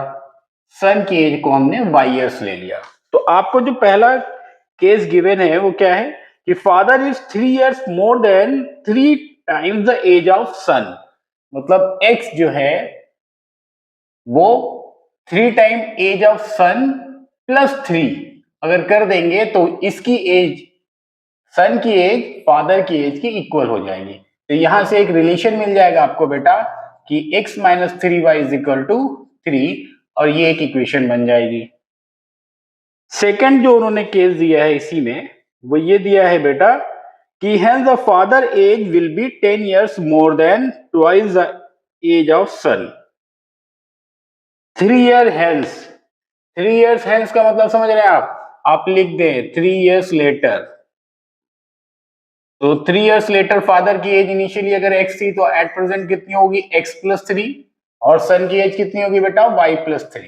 सन की एज को हमने y इयर्स ले लिया, तो आपको जो पहला केस गिवन है वो क्या है कि father is 3 years more than 3 times the age of son, मतलब x जो है वो 3 time age of son plus 3 अगर कर देंगे तो इसकी एज, सन की एज फादर की एज की इक्वल हो जाएगी। तो यहां से एक रिलेशन मिल जाएगा आपको बेटा कि x minus 3y is equal to 3 और ये एक इक्वेशन बन जाएगी। सेकंड जो उन्होंने केस दिया है इसी में वो ये दिया है बेटा कि hence the father age will be 10 years more than twice the age of son। 3 year hence, 3 years hence का मतलब समझ रहे हैं आप लिख दें 3 years later। तो 3 years later फादर की एज इनिशियली अगर x थी तो एट प्रेजेंट कितनी होगी x प्लस 3 और सन की एज कितनी होगी बेटा y प्लस 3।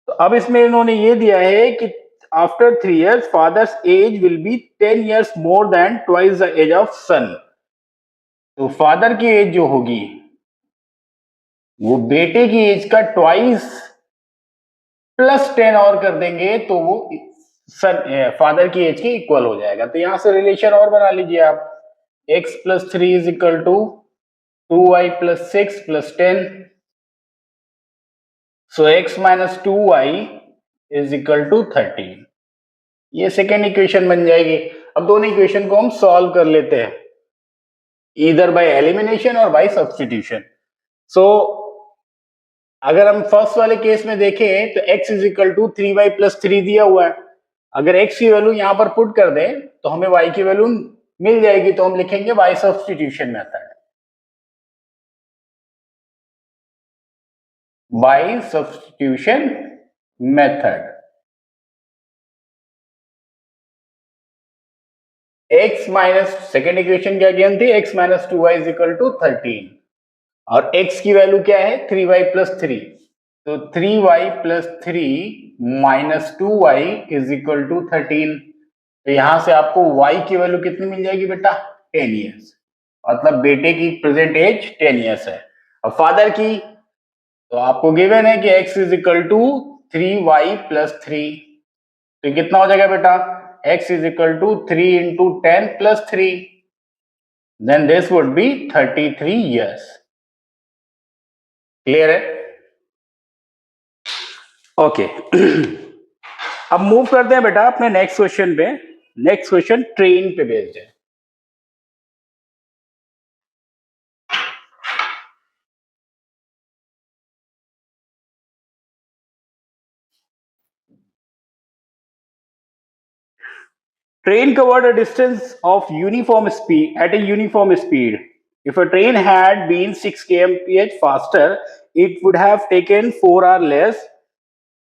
तो अब इसमें इन्होंने ये दिया है कि after 3 years father's age will be 10 years more than twice the age of son. तो फादर की एज जो होगी वो बेटे की एज का ट्वाइस प्लस 10 और कर देंगे तो वो सन फादर की एज के इक्वल हो जाएगा। तो यहां से रिलेशन और बना लीजिए आप, x plus 3 is equal to 2y plus 6 plus 10। So x minus 2y is equal to 13। ये सेकेंड इक्वेशन बन जाएगी। अब दोनों इक्वेशन को हम सॉल्व कर लेते हैं ईदर बाय एलिमिनेशन और बाय सब्स्टिट्यूशन। सो अगर हम फर्स्ट वाले केस में देखें तो x is equal to 3y plus 3 दिया हुआ है। अगर x की वैल्यू यहां पर पुट कर दें तो हमें y की वैल्यू मिल जाएगी, तो हम लिखेंगे by substitution method. By substitution method x minus, second equation क्या गिवन थी, x minus 2y is equal to 13 और x की वैल्यू क्या है 3y प्लस 3। तो 3y plus 3 minus 2y is equal to 13। तो यहां से आपको y की वैल्यू कितनी मिल जाएगी बेटा 10 ईयर्स, मतलब बेटे की प्रेजेंट एज 10 ईयर्स है। अब फादर की, तो आपको गिवन है कि x is equal to 3y plus 3, तो कितना हो जाएगा बेटा, x is equal to 3 into 10 plus 3, then this would be 33 years. Clear है? ओके अब मूव करते हैं बेटा अपने नेक्स्ट क्वेश्चन पे। नेक्स्ट क्वेश्चन ट्रेन पे बेस्ड है। Train covered a distance of uniform speed at a uniform speed. If a train had been 6 kmph faster, it would have taken 4 hours less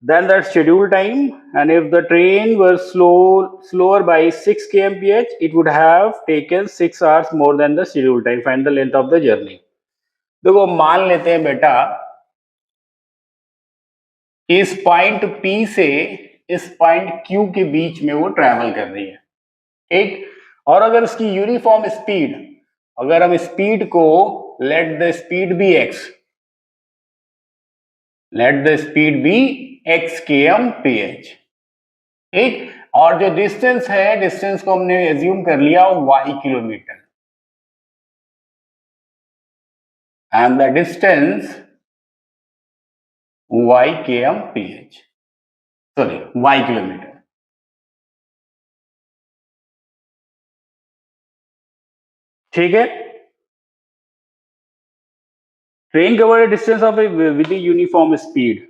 than the scheduled time. And if the train was slower by 6 kmph, it would have taken 6 hours more than the scheduled time. Find the length of the journey. देखो मान लेते हैं बेटा इस point P से इस point Q के बीच में वो ट्रैवल कर रही है, ठीक। और अगर उसकी यूनिफॉर्म स्पीड, अगर हम स्पीड को let the speed be x, let the speed be x kmph, ठीक। और जो डिस्टेंस है, डिस्टेंस को हमने एज्यूम कर लिया y kilometre, and the distance y kmph, sorry y kilometre, ठीक है। Train cover distance of with uniform speed,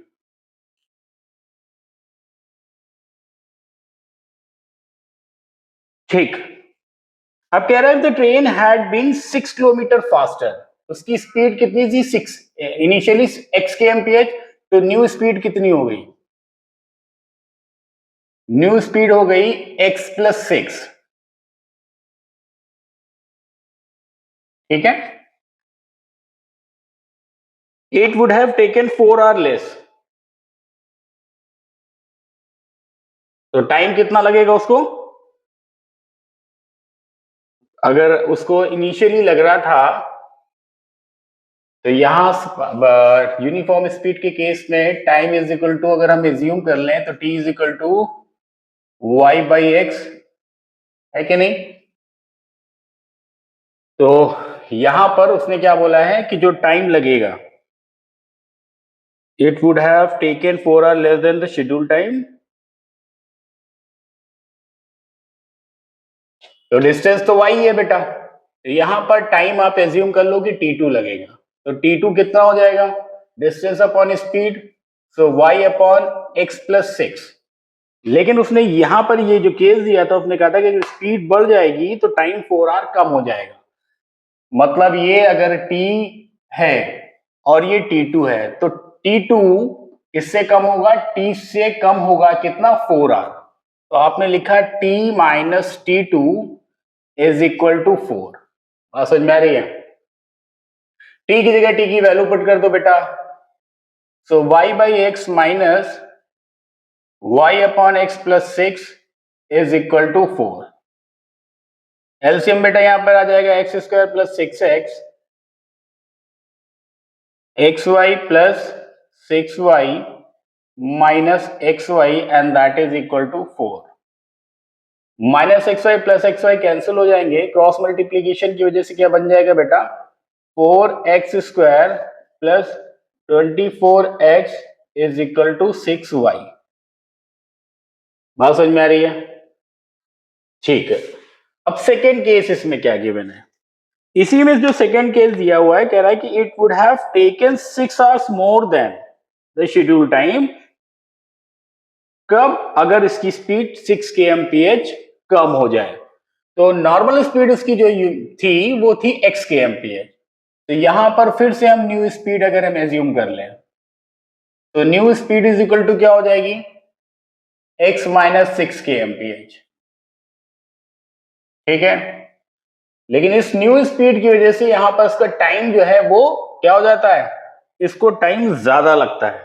ठीक। अब कह रहा है the train had been 6 kilometre faster, उसकी स्पीड कितनी थी 6, इनिशियली x kmph, तो न्यू स्पीड कितनी हो गई, न्यू स्पीड हो गई x प्लस 6, ठीक है। It would have taken 4 our less, तो टाइम कितना लगेगा उसको, अगर उसको इनिशियली लग रहा था, तो यहां यूनिफॉर्म स्पीड के केस में टाइम इज इक्वल टू, अगर हम एज्यूम कर लें तो t is equal to y by x, है कि नहीं। तो यहां पर उसने क्या बोला है कि जो टाइम लगेगा, it would have taken 4 our less than the schedule time, तो डिस्टेंस तो y है बेटा, तो यहां पर टाइम आप एज्यूम कर लो कि t2 लगेगा, तो t2 कितना हो जाएगा, डिस्टेंस अपॉन स्पीड, सो y अपॉन x प्लस 6। लेकिन उसने यहां पर ये जो केस दिया था, उसने कहा था कि स्पीड बढ़ जाएगी तो टाइम 4 आवर कम हो जाएगा, मतलब ये अगर t है और ये t2 है, तो t2 इससे कम होगा, t से कम होगा कितना, 4 आवर, तो आपने लिखा t minus t2 is equal to 4। बात समझ में आ रही है? t की जगह t की वैल्यू पुट कर दो बेटा, so y by x minus y upon x plus 6 is equal to 4। LCM बेटा यहां पर आ जाएगा x square plus 6x, xy plus 6y minus xy and that is equal to 4। Minus x y plus x y cancel हो जाएंगे, cross multiplication की वजह से क्या बन जाएगा बेटा, 4x square plus 24x is equal to 6y। बात समझ में आ रही है? ठीक है। अब सेकेंड केस इसमें क्या गिवन है, इसी में जो सेकेंड केस दिया हुआ है, कह रहा है कि it would have taken 6 hours more than the schedule time, कब, अगर इसकी स्पीड 6 kmph कम हो जाए, तो नॉर्मल स्पीड उसकी जो थी वो थी x kmph, तो यहां पर फिर से हम न्यू स्पीड अगर हम एज्यूम कर लें, तो new speed is equal to क्या हो जाएगी, x माइनस 6 kmph, ठीक है। लेकिन इस न्यू स्पीड की वजह से यहां पर इसका टाइम जो है वो क्या हो जाता है, इसको टाइम ज्यादा लगता है,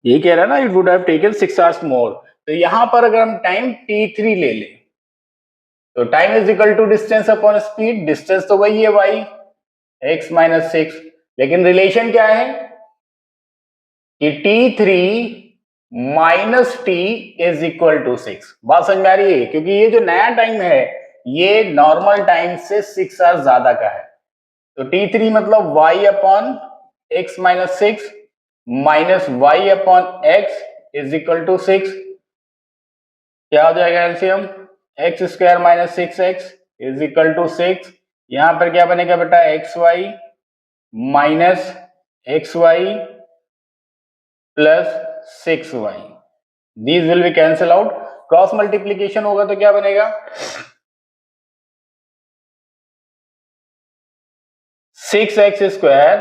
यही कह रहा है ना, it would have taken 6 hours मोर, तो यहां पर अगर हम टाइम t3 ले लें, तो time is equal to distance upon speed, distance तो वही है y, x माइनस 6, लेकिन रिलेशन क्या है कि t3 minus T is equal to 6। बात समझ में आ रही है? क्योंकि ये जो नया टाइम है ये नॉर्मल टाइम से 6 आवर्स ज्यादा का है। तो t3 मतलब y upon x minus 6 minus y upon x is equal to 6। क्या हो जाएगा LCM? X square minus 6x is equal to 6। यहां पर क्या बनेगा बेटा? xy minus xy plus 6y, these will be cancel out. Cross multiplication होगा तो क्या बनेगा? 6x square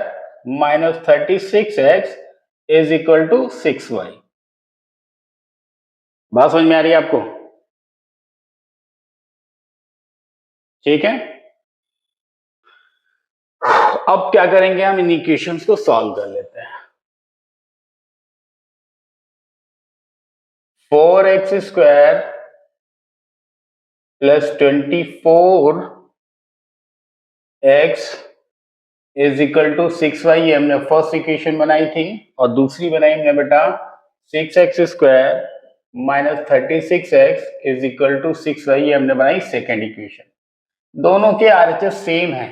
minus 36x is equal to 6y। बात समझ में आ रही है आपको? ठीक है, अब क्या करेंगे हम, इन इक्वेशंस को सॉल्व कर लेते हैं। 4x square plus 24x is equal to 6y, ये हमने फर्स्ट इक्वेशन बनाई थी, और दूसरी बनाई हमने बेटा 6x square minus 36x is equal to 6y, ये हमने बनाई सेकेंड इक्वेशन। दोनों के आरएचएस सेम है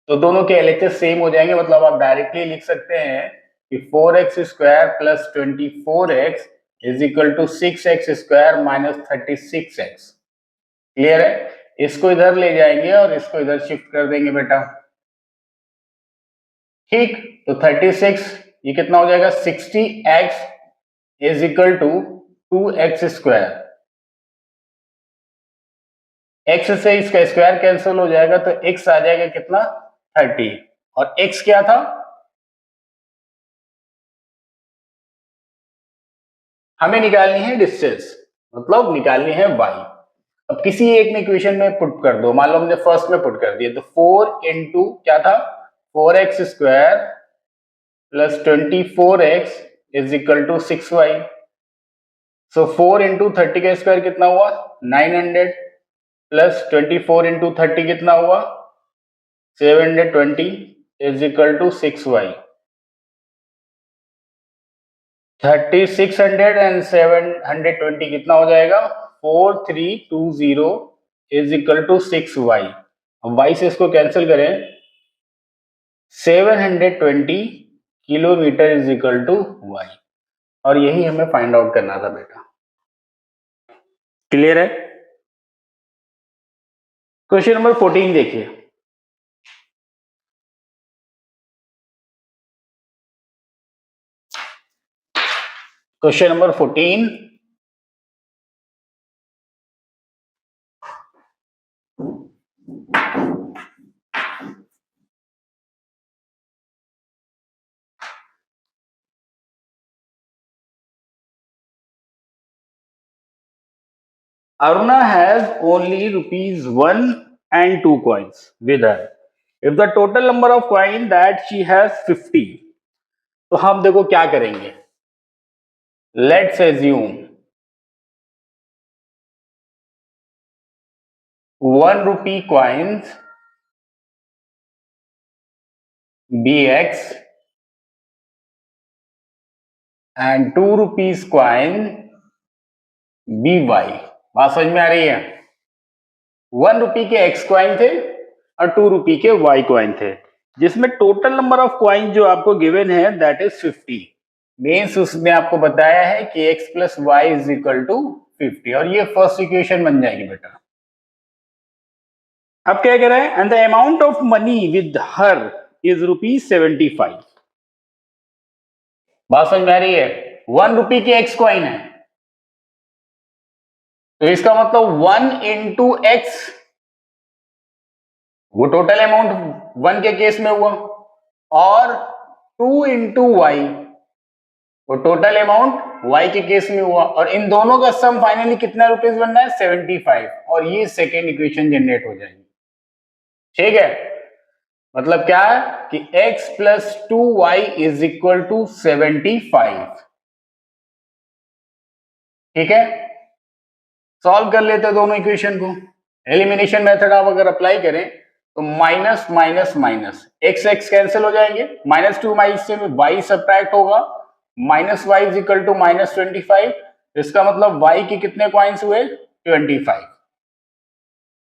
तो दोनों के एलएचएस सेम हो जाएंगे, मतलब आप डायरेक्टली लिख सकते हैं कि 4x square plus 24x is equal to 6x square minus 36x। Clear है? इसको इधर ले जाएंगे और इसको इधर शिफ्ट कर देंगे बेटा। ठीक, तो 36 ये कितना हो जाएगा? 60x is equal to 2x square. x से इसका स्क्वायर कैंसिल हो जाएगा तो x आ जाएगा कितना? 30, और x क्या था? हमें निकालनी है डिस्टेंस, मतलब निकालनी है y। अब किसी एक में इक्वेशन में पुट कर दो, मान लो हमने फर्स्ट में पुट कर दिया, तो 4 इंटू क्या था? 4x square plus 24x is equal to 6y। So 4 into 30 का स्क्वायर कितना हुआ? 900 प्लस 24 इंटू 30 कितना हुआ? 720 is equal to 6y। 3600 and 720 कितना हो जाएगा? 4320 इज इक्वल टू 6y। अब y से इसको कैंसिल करें, 720 kilometre is equal to y, और यही हमें फाइंड आउट करना था बेटा। क्लियर है? क्वेश्चन नंबर 14 देखिए। Question number 14, Aruna has only rupees 1 and 2 coins with her. If the total number of coin that she has 50, तो हम देखो क्या करेंगे। Let's assume 1 rupee coins bx and 2 rupees coin by। बात समझ में आ रही है? 1 रुपी के x क्वाइन थे और 2 रुपी के y क्वाइन थे, जिसमें टोटल नंबर ऑफ क्वाइन जो आपको गिवन है दैट इज 50। मीन्स उसने आपको बताया है कि x plus y is equal to 50, और ये फर्स्ट इक्वेशन बन जाएगी बेटा। अब क्या कह रहा है? And the amount of money with her is ₹75। बात समझ में आ रही है? 1 रुपी के x क्वाइन है, तो इसका मतलब 1 इंटू एक्स, वो टोटल अमाउंट 1 के केस में हुआ, और 2 इंटू वाई, वो टोटल अमाउंट y के केस में हुआ, और इन दोनों का सम फाइनली कितना रुपीस बनना है? 75, और ये सेकेंड इक्वेशन जनरेट हो जाएगी। ठीक है, मतलब क्या है कि x plus 2y is equal to 75। ठीक है, सॉल्व कर लेते हैं दोनों इक्वेशन को। एलिमिनेशन मेथड आप अगर अप्लाई करें तो minus minus minus x x cancel हो जाएंगे, -2 से y सब्ट्रैक्ट होगा, -y इज इक्वल टू -25। इसका मतलब y के कितने कॉइन्स हुए? 25।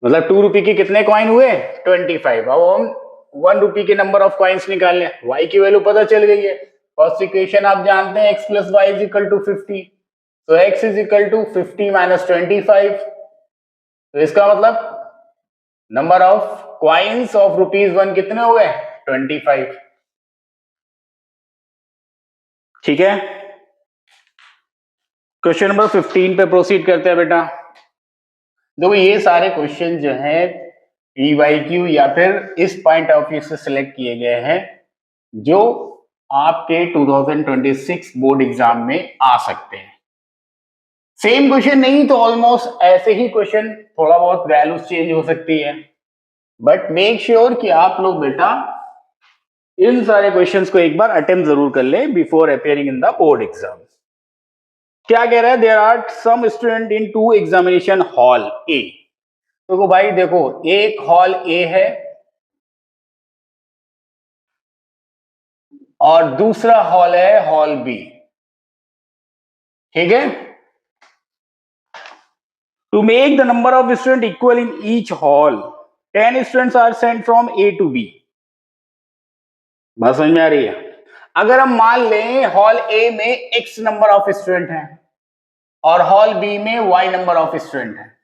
मतलब 2 रुपए के कितने कॉइन हुए? 25। अब हम 1 रुपए के नंबर ऑफ कॉइन्स निकाल लें, y की वैल्यू पता चल गई है। फर्स्ट इक्वेशन आप जानते हैं x plus y is equal to 50, तो x is equal to 50 minus 25। तो इसका मतलब नंबर ऑफ कॉइन्स ऑफ ₹1 कितने हो गए? 25। ठीक है, क्वेश्चन नंबर 15 पे प्रोसीड करते हैं बेटा। देखो ये सारे क्वेश्चन जो है PYQ या फिर इस पॉइंट ऑफ व्यू से सिलेक्ट किए गए हैं जो आपके 2026 बोर्ड एग्जाम में आ सकते हैं। सेम क्वेश्चन नहीं तो ऑलमोस्ट ऐसे ही क्वेश्चन, थोड़ा बहुत वैल्यूज चेंज हो सकती है, बट मेक श्योर कि आप लोग बेटा इन सारे क्वेश्चंस को एक बार अटेम्प्ट जरूर कर ले before appearing in the board exam. क्या कह रहा है? There are some student in 2 examination hall A. तो भाई देखो, एक हॉल ए है और दूसरा हॉल है हॉल बी। ठीक है, to make the number of student equal in each hall 10 students are sent from A to B. बात समझ में आ रही है? अगर हम मान लें हॉल ए में x नंबर ऑफ स्टूडेंट हैं और हॉल बी में y नंबर ऑफ स्टूडेंट हैं,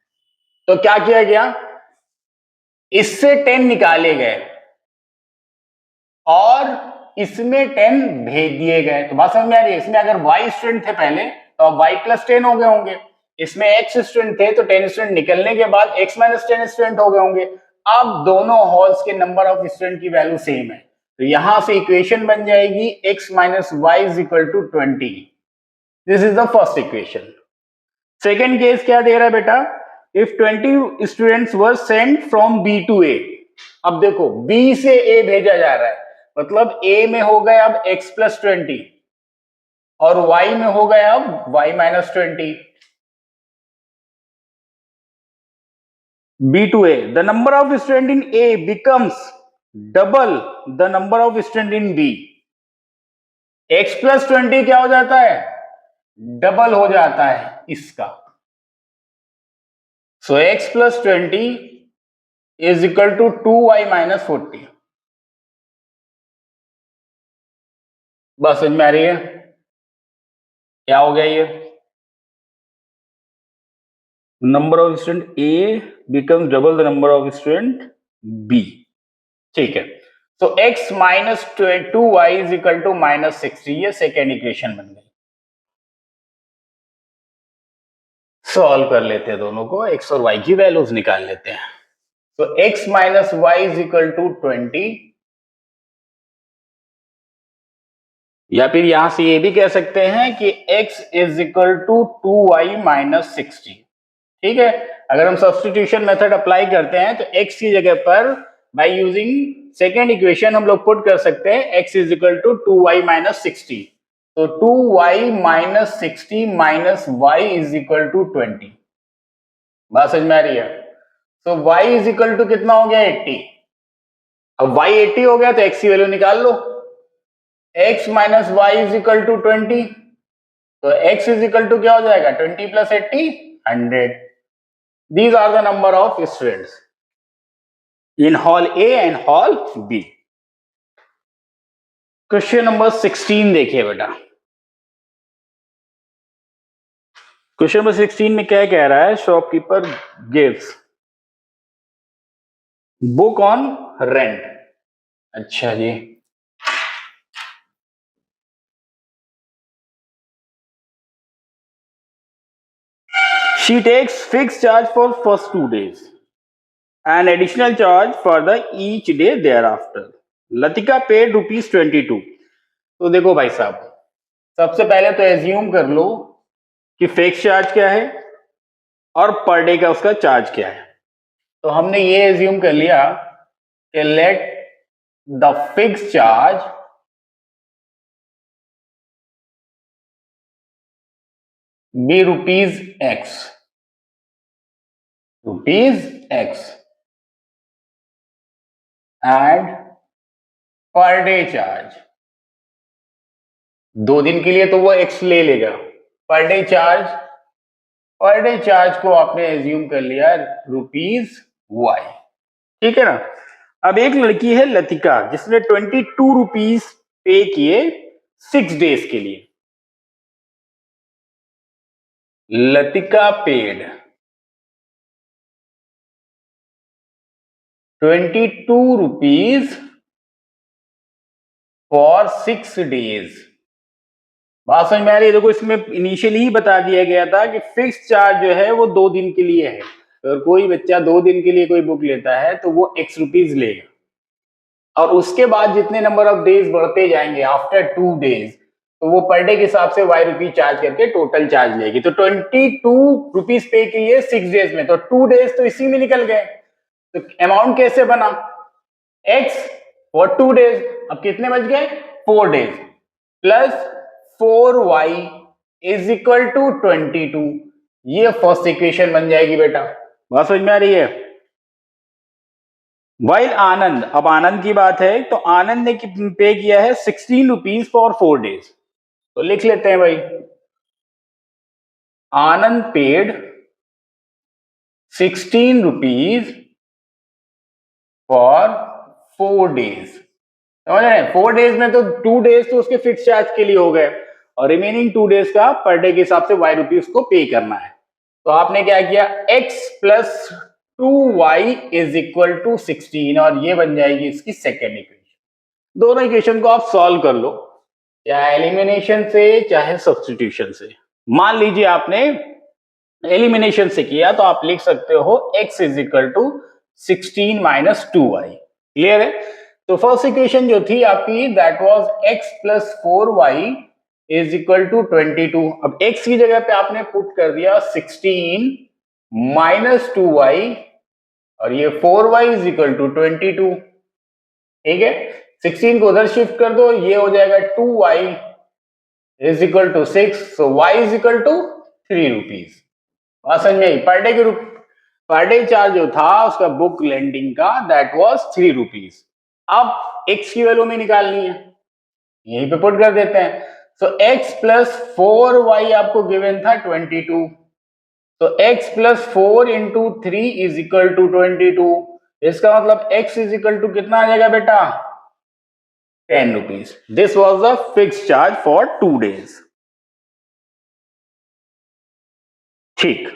तो क्या किया गया? इससे 10 निकाले गए और इसमें 10 भेज दिए गए। तो बात समझ में आ रही है? इसमें अगर y स्टूडेंट थे पहले तो अब y प्लस 10 हो गए होंगे, इसमें x स्टूडेंट थे तो 10 स्टूडेंट निकलने के बाद x माइनस 10 स्टूडेंट हो गए होंगे। अब दोनों हॉल्स के नंबर ऑफ स्टूडेंट की वैल्यू सेम है, तो यहां से इक्वेशन बन जाएगी x minus Y is equal to 20। This is the first equation. Second case क्या दे रहा है बेटा? If 20 students were sent from B to A. अब देखो b से a भेजा जा रहा है, मतलब a में हो गए अब x प्लस 20 और y में हो गए अब y minus 20। B to A, the number of student in A becomes double the number of student in B. X plus 20 क्या हो जाता है? डबल हो जाता है इसका। So x plus 20 is equal to 2y minus 40। बस समझ में आ रही है? क्या हो गया ये? Number of student A becomes double the number of student B। ठीक है, तो x minus 2y is equal to minus 60, ये सेकेंड इक्वेशन बन गई। सॉल्व कर लेते हैं दोनों को, x और y की वैल्यूज निकाल लेते हैं। तो x minus Y is equal to 20, या फिर यहां से ये भी कह सकते हैं कि x is equal to 2y minus 60। ठीक है, अगर हम सब्स्टिट्यूशन मेथड अप्लाई करते हैं तो x की जगह पर बाय यूजिंग सेकेंड इक्वेशन हम लोग पुट कर सकते हैं x is equal to 2y minus 60। तो 2y minus 60 minus Y is equal to 20। बात समझ में आ रही है? तो y इज इक्वल टू कितना हो गया? 80। अब y 80 हो गया तो x की वैल्यू निकाल लो, x minus Y is equal to 20। तो x इज इक्वल टू क्या हो जाएगा? 20 plus 80 100। These are the number of students in hall A and hall B। Question number 16 देखिए बेटा। क्वेश्चन नंबर 16 में क्या कह रहा है? Shopkeeper gives book on rent. अच्छा जी, she takes fixed charge for first 2 days and additional charge for the each day thereafter। Latika paid ₹22। तो देखो भाई साहब, सबसे पहले तो एज्यूम कर लो कि फिक्स चार्ज क्या है और पर डे का उसका चार्ज क्या है। तो हमने ये एज्यूम कर लिया कि let the fix charge be ₹X। x and per day charge, 2 दिन के लिए तो वो x ले लेगा, पर डे चार्ज को आपने एज्यूम कर लिया ₹y, ठीक है ना। अब एक लड़की है लतिका जिसने 22 रुपीज पे किए 6 डेज के लिए। Latika paid 22 rupees for 6 days. बात समझ में आ रही है? देखो इसमें इनिशियली ही बता दिया गया था कि फिक्स चार्ज जो है वो 2 दिन के लिए है। अगर कोई बच्चा 2 दिन के लिए कोई बुक लेता है तो वो x रुपीज लेगा, और उसके बाद जितने नंबर ऑफ डेज बढ़ते जाएंगे आफ्टर 2 डेज, तो वो पर डे के हिसाब से y रुपीज चार्ज करके टोटल चार्ज लेगी। तो 22 रुपीज पे किए 6 डेज में, तो 2 डेज तो इसी में निकल गए। तो अमाउंट कैसे बना? x फॉर 2 डेज, अब कितने बच गए? 4 days plus 4y is equal to 22। ये फर्स्ट इक्वेशन बन जाएगी बेटा। बात समझ में आ रही है? वाइल आनंद, अब आनंद की बात है तो आनंद ने पे किया है 16 रुपीज फॉर 4 डेज। तो लिख लेते हैं भाई, आनंद पेड 16 रुपीज फॉर 4 डेज। समझ रहे हैं? 4 डेज में तो 2 डेज तो उसके फिक्स चार्ज के लिए हो गए, और रिमेनिंग 2 डेज का पर डे के हिसाब से y रुपीज को पे करना है। तो आपने क्या किया, x plus 2y is equal to 16, और ये बन जाएगी इसकी सेकेंड इक्वेशन। दोनों इक्वेशन को आप सॉल्व कर लो, चाहे एलिमिनेशन से चाहे सब्स्टिट्यूशन से। मान लीजिए आपने एलिमिनेशन से किया तो आप लिख सकते हो x is equal to 16 minus 2y। Clear है? तो फर्स्ट इक्वेशन जो थी आपकी that was x plus 4y is equal to 22। अब x की जगह पे आपने पुट कर दिया 16 माइनस 2y, और ये 4y इज इक्वल टू 22। ठीक है, 16 को उधर शिफ्ट कर दो, ये हो जाएगा 2y is equal to 6, so y is equal to 3 rupees. समझ में आई? पर डे चार्ज जो था उसका बुक लेंडिंग का दैट वाज 3 रुपीज। अब x की वैल्यू में निकालनी है, यहीं पे पुट कर देते हैं। सो x प्लस 4y आपको गिवन था 22, तो x plus 4 into 3 is equal to 22। इसका मतलब x इज इक्वल टू कितना आ जाएगा बेटा? 10 rupees. This was the fix charge for 2 days. ठीक,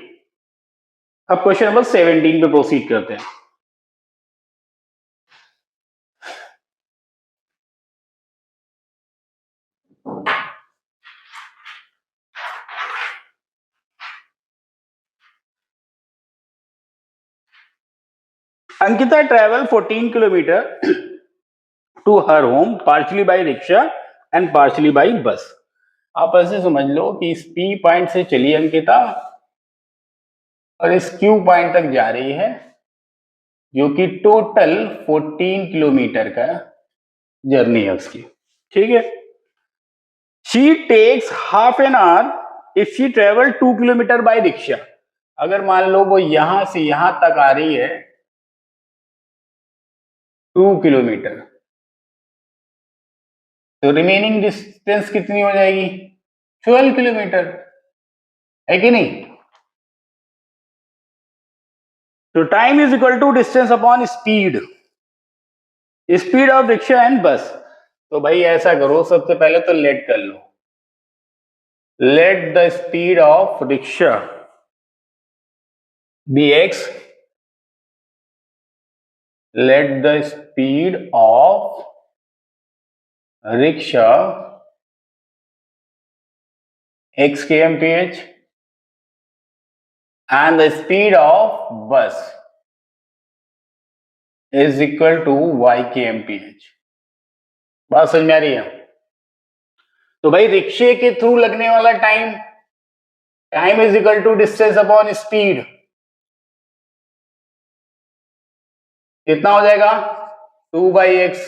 अब क्वेश्चन नंबर 17 पे प्रोसीड करते हैं। Ankita travel 14 kilometre to her home partially by rickshaw and partially by bus. आप ऐसे समझ लो कि इस P पॉइंट से चली अंकिता और इस Q पॉइंट तक जा रही है, जो कि टोटल 14 किलोमीटर का जर्नी है उसकी। ठीक है, she takes half an hour if she travel 2 kilometre by rickshaw. अगर मान लो वो यहां से यहां तक आ रही है 2 किलोमीटर, तो रिमेनिंग डिस्टेंस कितनी हो जाएगी? 12 किलोमीटर, है कि नहीं? तो time is equal to distance upon speed, speed of rickshaw and bus. तो भाई ऐसा करो, सबसे पहले तो लेट कर लो, let the speed of rickshaw be x, let the speed of rickshaw x kmph and the speed of bus is equal to y kmph। बात समझ में आ रही है? तो भाई रिक्शे के थ्रू लगने वाला time, time is equal to distance upon speed, कितना हो जाएगा? 2/x।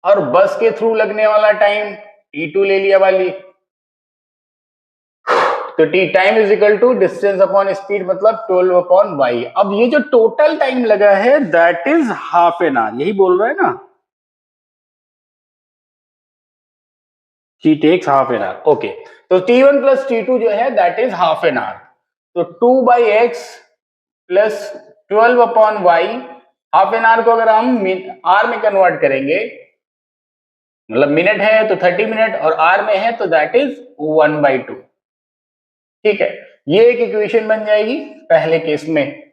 और बस के थ्रू लगने वाला टाइम T2 ले लिया वाली, तो T time is equal to distance upon speed मतलब 12 अपॉन वाई। अब ये जो टोटल टाइम लगा है that is half an hour, यही बोल रहा है ना, T takes half an hour. Okay, तो T1 प्लस T2 जो है that is half an hour, तो 2/x plus 12 upon y. Half an hour को अगर हम आर में कन्वर्ट करेंगे, मतलब मिनट है तो 30 मिनट और आर में है तो दैट इज 1/2। ठीक है, ये एक इक्वेशन बन जाएगी पहले केस में।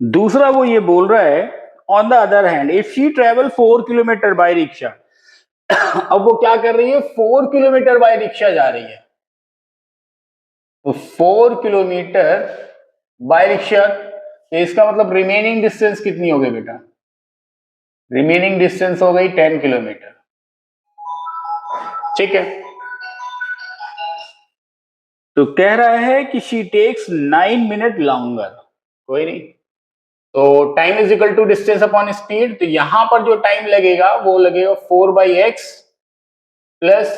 दूसरा वो ये बोल रहा है on the other hand if she travel 4 kilometre bye rickshaw. अब वो क्या कर रही है, 4 किलोमीटर बाय रिक्शा जा रही है, तो 4 किलोमीटर बाय रिक्शा, तो इसका मतलब रिमेनिंग डिस्टेंस कितनी हो गई बेटा, रिमेनिंग डिस्टेंस हो गई 10 किलोमीटर। ठीक है, तो कह रहा है कि शी टेक्स 9 मिनट लॉन्गर, कोई नहीं, तो time is equal to distance upon speed, तो यहां पर जो टाइम लगेगा वो लगेगा 4/x plus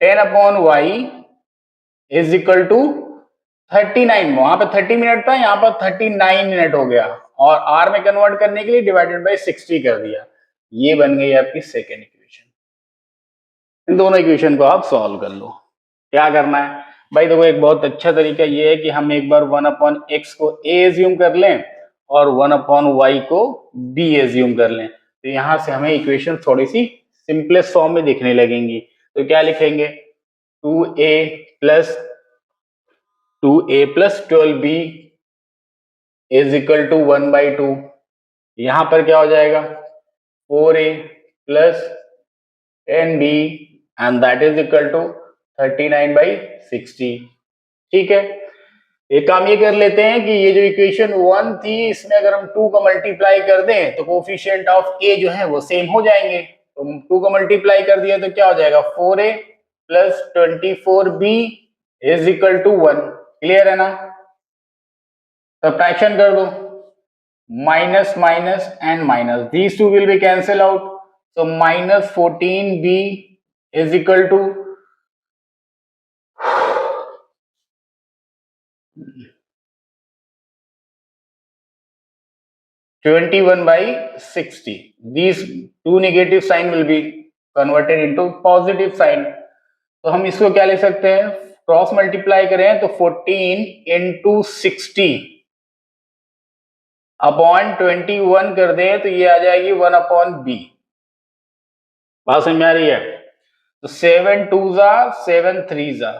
10 upon y is equal to 39। वहां पर 30 मिनट था, यहां पर 39 मिनट हो गया, और आर में कन्वर्ट करने के लिए डिवाइडेड बाय 60 कर दिया। ये बन गई आपकी सेकेंड इक्वेशन। इन दोनों इक्वेशन को आप सॉल्व कर लो। क्या करना है भाई, देखो एक बहुत अच्छा तरीका ये है कि हम एक बार 1/x को a एज्यूम कर लें और 1/y को b एज्यूम कर लें, तो यहां से हमें इक्वेशन थोड़ी सी सिंपलेस्ट फॉर्म में दिखने लगेंगी। तो क्या लिखेंगे, 2a plus 12b is equal to 1/2। यहां पर क्या हो जाएगा, 4a plus 10b and that is equal to 39/60। ठीक है, एक काम ये कर लेते हैं कि ये जो इक्वेशन 1 थी इसमें अगर हम 2 का मल्टीप्लाई कर दें तो कोफिशिएंट ऑफ a जो है वो सेम हो जाएंगे, तो 2 का मल्टीप्लाई कर दिया तो क्या हो जाएगा, 4a plus 24b is equal to 1। Clear है ना, सब्ट्रैक्शन कर दो, minus minus and minus, these two will be cancel out, so minus 14b is equal to 21/60. These two negative sign will be converted into positive sign. तो हम इसको क्या ले सकते हैं, क्रॉस मल्टीप्लाई करें तो 14 इंटू 60 अपॉन 21 कर दे तो ये आ जाएगी 1/b। बात समझ में आ रही है, तो 7 2 जा 7 3 जा,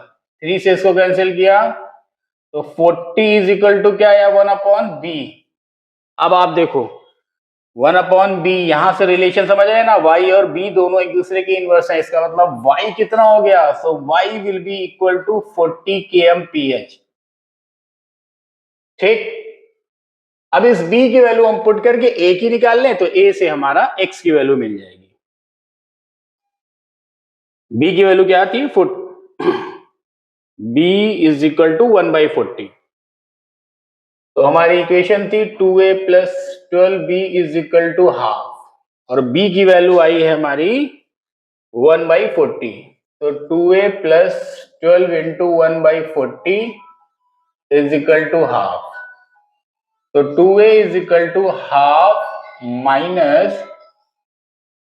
3 से इसको कैंसिल किया तो 40 इज इक्वल टू क्या आया, 1/b। अब आप देखो 1/b, यहां से रिलेशन समझ आए ना, y और b दोनों एक दूसरे के इनवर्स है, इसका मतलब y कितना हो गया, so y will be equal to 40 kmph। ठीक, अब इस b की वैल्यू हम पुट करके a की निकाल लें तो a से हमारा x की वैल्यू मिल जाएगी। b की वैल्यू क्या थी, b इज इक्वल टू 1/40, तो हमारी इक्वेशन थी 2a plus 12b is equal to half, और b की वैल्यू आई है हमारी 1/40, तो 2a plus 12 into 1/40 is equal to half, तो 2a is equal to half minus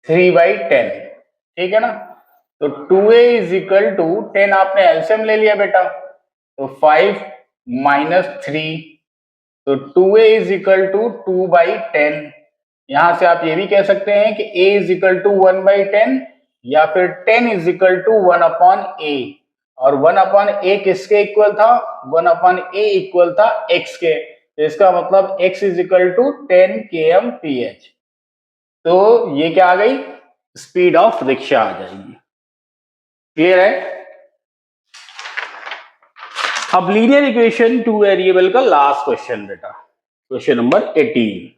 3/10। ठीक है ना, तो 2a इज इक्वल टू 10, आपने एलसीएम ले लिया बेटा, तो 5 माइनस 3, तो 2a इज इक्वल टू 2/10। यहां से आप ये भी कह सकते हैं कि a इज इक्वल टू 1/10 या फिर 10 इज इक्वल टू 1/a, और 1/a किसके इक्वल था, 1/a इक्वल था x के, तो इसका मतलब x is equal to 10 kmph। तो ये क्या आ गई, स्पीड ऑफ रिक्शा आ जाएगी। क्लियर है, अब लीनियर इक्वेशन टू वेरिएबल का लास्ट क्वेश्चन बेटा, question number 18।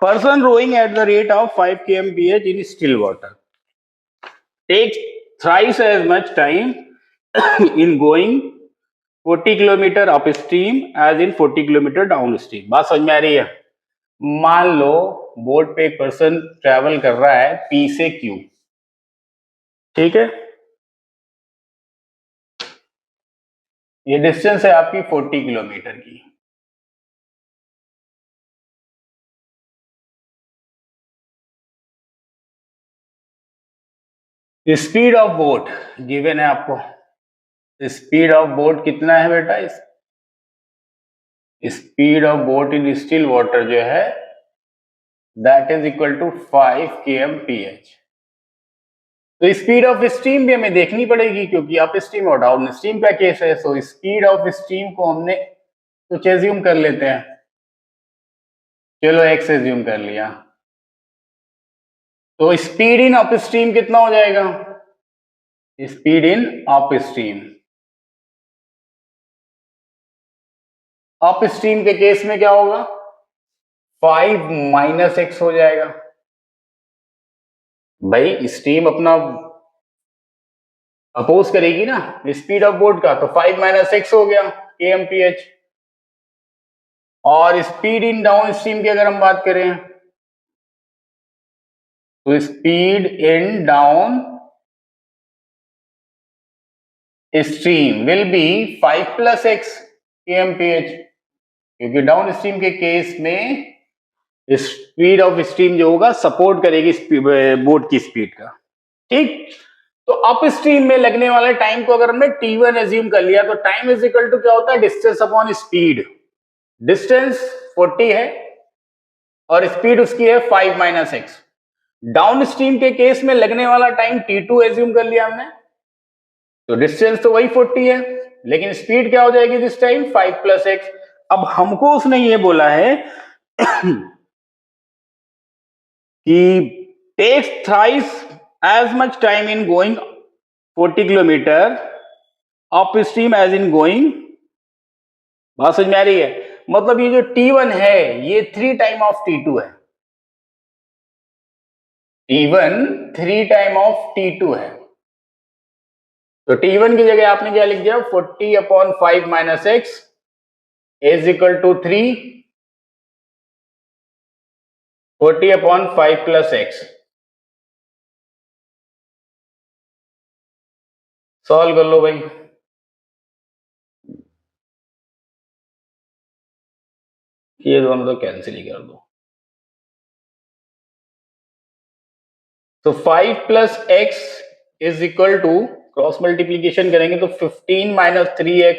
Person rowing at the rate of 5 kmph in still water. takes thrice as much time in going 40 kilometre up stream as in 40 kilometre down stream. बात समझ में आ रही है? मान लो boat पे एक पर्सन ट्रेवल कर रहा है पी से क्यू, ठीक है, ये डिस्टेंस है आपकी 40 किलोमीटर की। स्पीड ऑफ बोट गिवन है आपको, स्पीड ऑफ बोट कितना है बेटा? Speed of boat in still water जो है that is equal to 5 kmph। तो स्पीड ऑफ स्ट्रीम भी हमें देखनी पड़ेगी क्योंकि अप स्ट्रीम और डाउन स्ट्रीम का केस है। सो स्पीड ऑफ स्ट्रीम को हमने कुछ एज्यूम कर लेते हैं, चलो x एज्यूम कर लिया। तो स्पीड इन अप स्ट्रीम कितना हो जाएगा? Speed in up stream, up stream के केस में क्या होगा? 5 माइनस एक्स हो जाएगा। भाई स्ट्रीम अपना अपोज करेगी ना स्पीड ऑफ बोट का, तो 5 माइनस एक्स हो गया kmph। और स्पीड इन डाउन स्ट्रीम की अगर हम बात करें तो speed in down stream will be 5 plus x kmph, क्योंकि डाउन स्ट्रीम के केस में स्पीड ऑफ स्ट्रीम जो होगा सपोर्ट करेगी बोट की स्पीड का, ठीक। तो अप स्ट्रीम में लगने वाले टाइम को अगर हमने t1 एज्यूम कर लिया तो टाइम इज इक्वल टू क्या होता है? Distance upon speed. डिस्टेंस 40 है और स्पीड उसकी है 5 माइनस एक्स। डाउन स्ट्रीम के केस में लगने वाला टाइम t2 एज्यूम कर लिया हमने, तो डिस्टेंस तो वही 40 है लेकिन स्पीड क्या हो जाएगी दिस टाइम? 5 plus x. अब हमको उसने ये बोला है कि takes thrice as much time in going 40 kilometre up stream as in going. बात समझ में आ रही है? मतलब ये जो T1 है ये 3 टाइम ऑफ T2 है, T1 3 टाइम ऑफ T2 है। तो T1 की जगह आपने क्या लिख दिया? 40 upon 5 minus x is equal to 3, 40 upon 5 plus x. Solve कर लो भाई। ये दोनों तो कैंसिल ही कर दो। तो 5 plus x is equal to, cross multiplication करेंगे तो 15 माइनस 3x,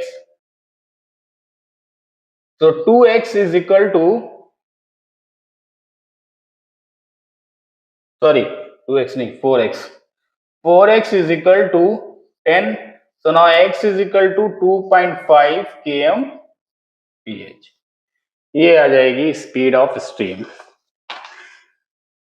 तो 2x is equal to, sorry 2x नहीं 4x, 4x is equal to 10। So now x is equal to 2.5 kmph। ये आ जाएगी स्पीड ऑफ स्ट्रीम।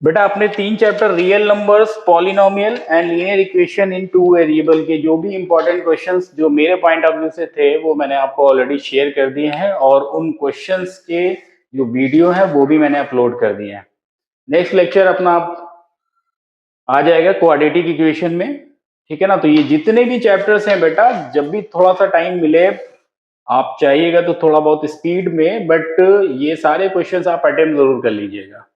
बेटा अपने 3 chapter real numbers, polynomial and linear equation in 2 variable के जो भी important questions जो मेरे पॉइंट ऑफ व्यू से थे वो मैंने आपको ऑलरेडी शेयर कर दिए हैं और उन क्वेश्चंस के जो वीडियो है वो भी मैंने अपलोड कर दिए हैं। नेक्स्ट लेक्चर अपना आ जाएगा क्वाड्रेटिक इक्वेशन में, ठीक है ना। तो ये जितने भी चैप्टर्स हैं बेटा जब भी थोड़ा सा टाइम मिले आप चाहिएगा तो थोड़ा बहुत स्पीड में, बट ये सारे क्वेश्चंस आप अटेम्प्ट जरूर कर लीजिएगा।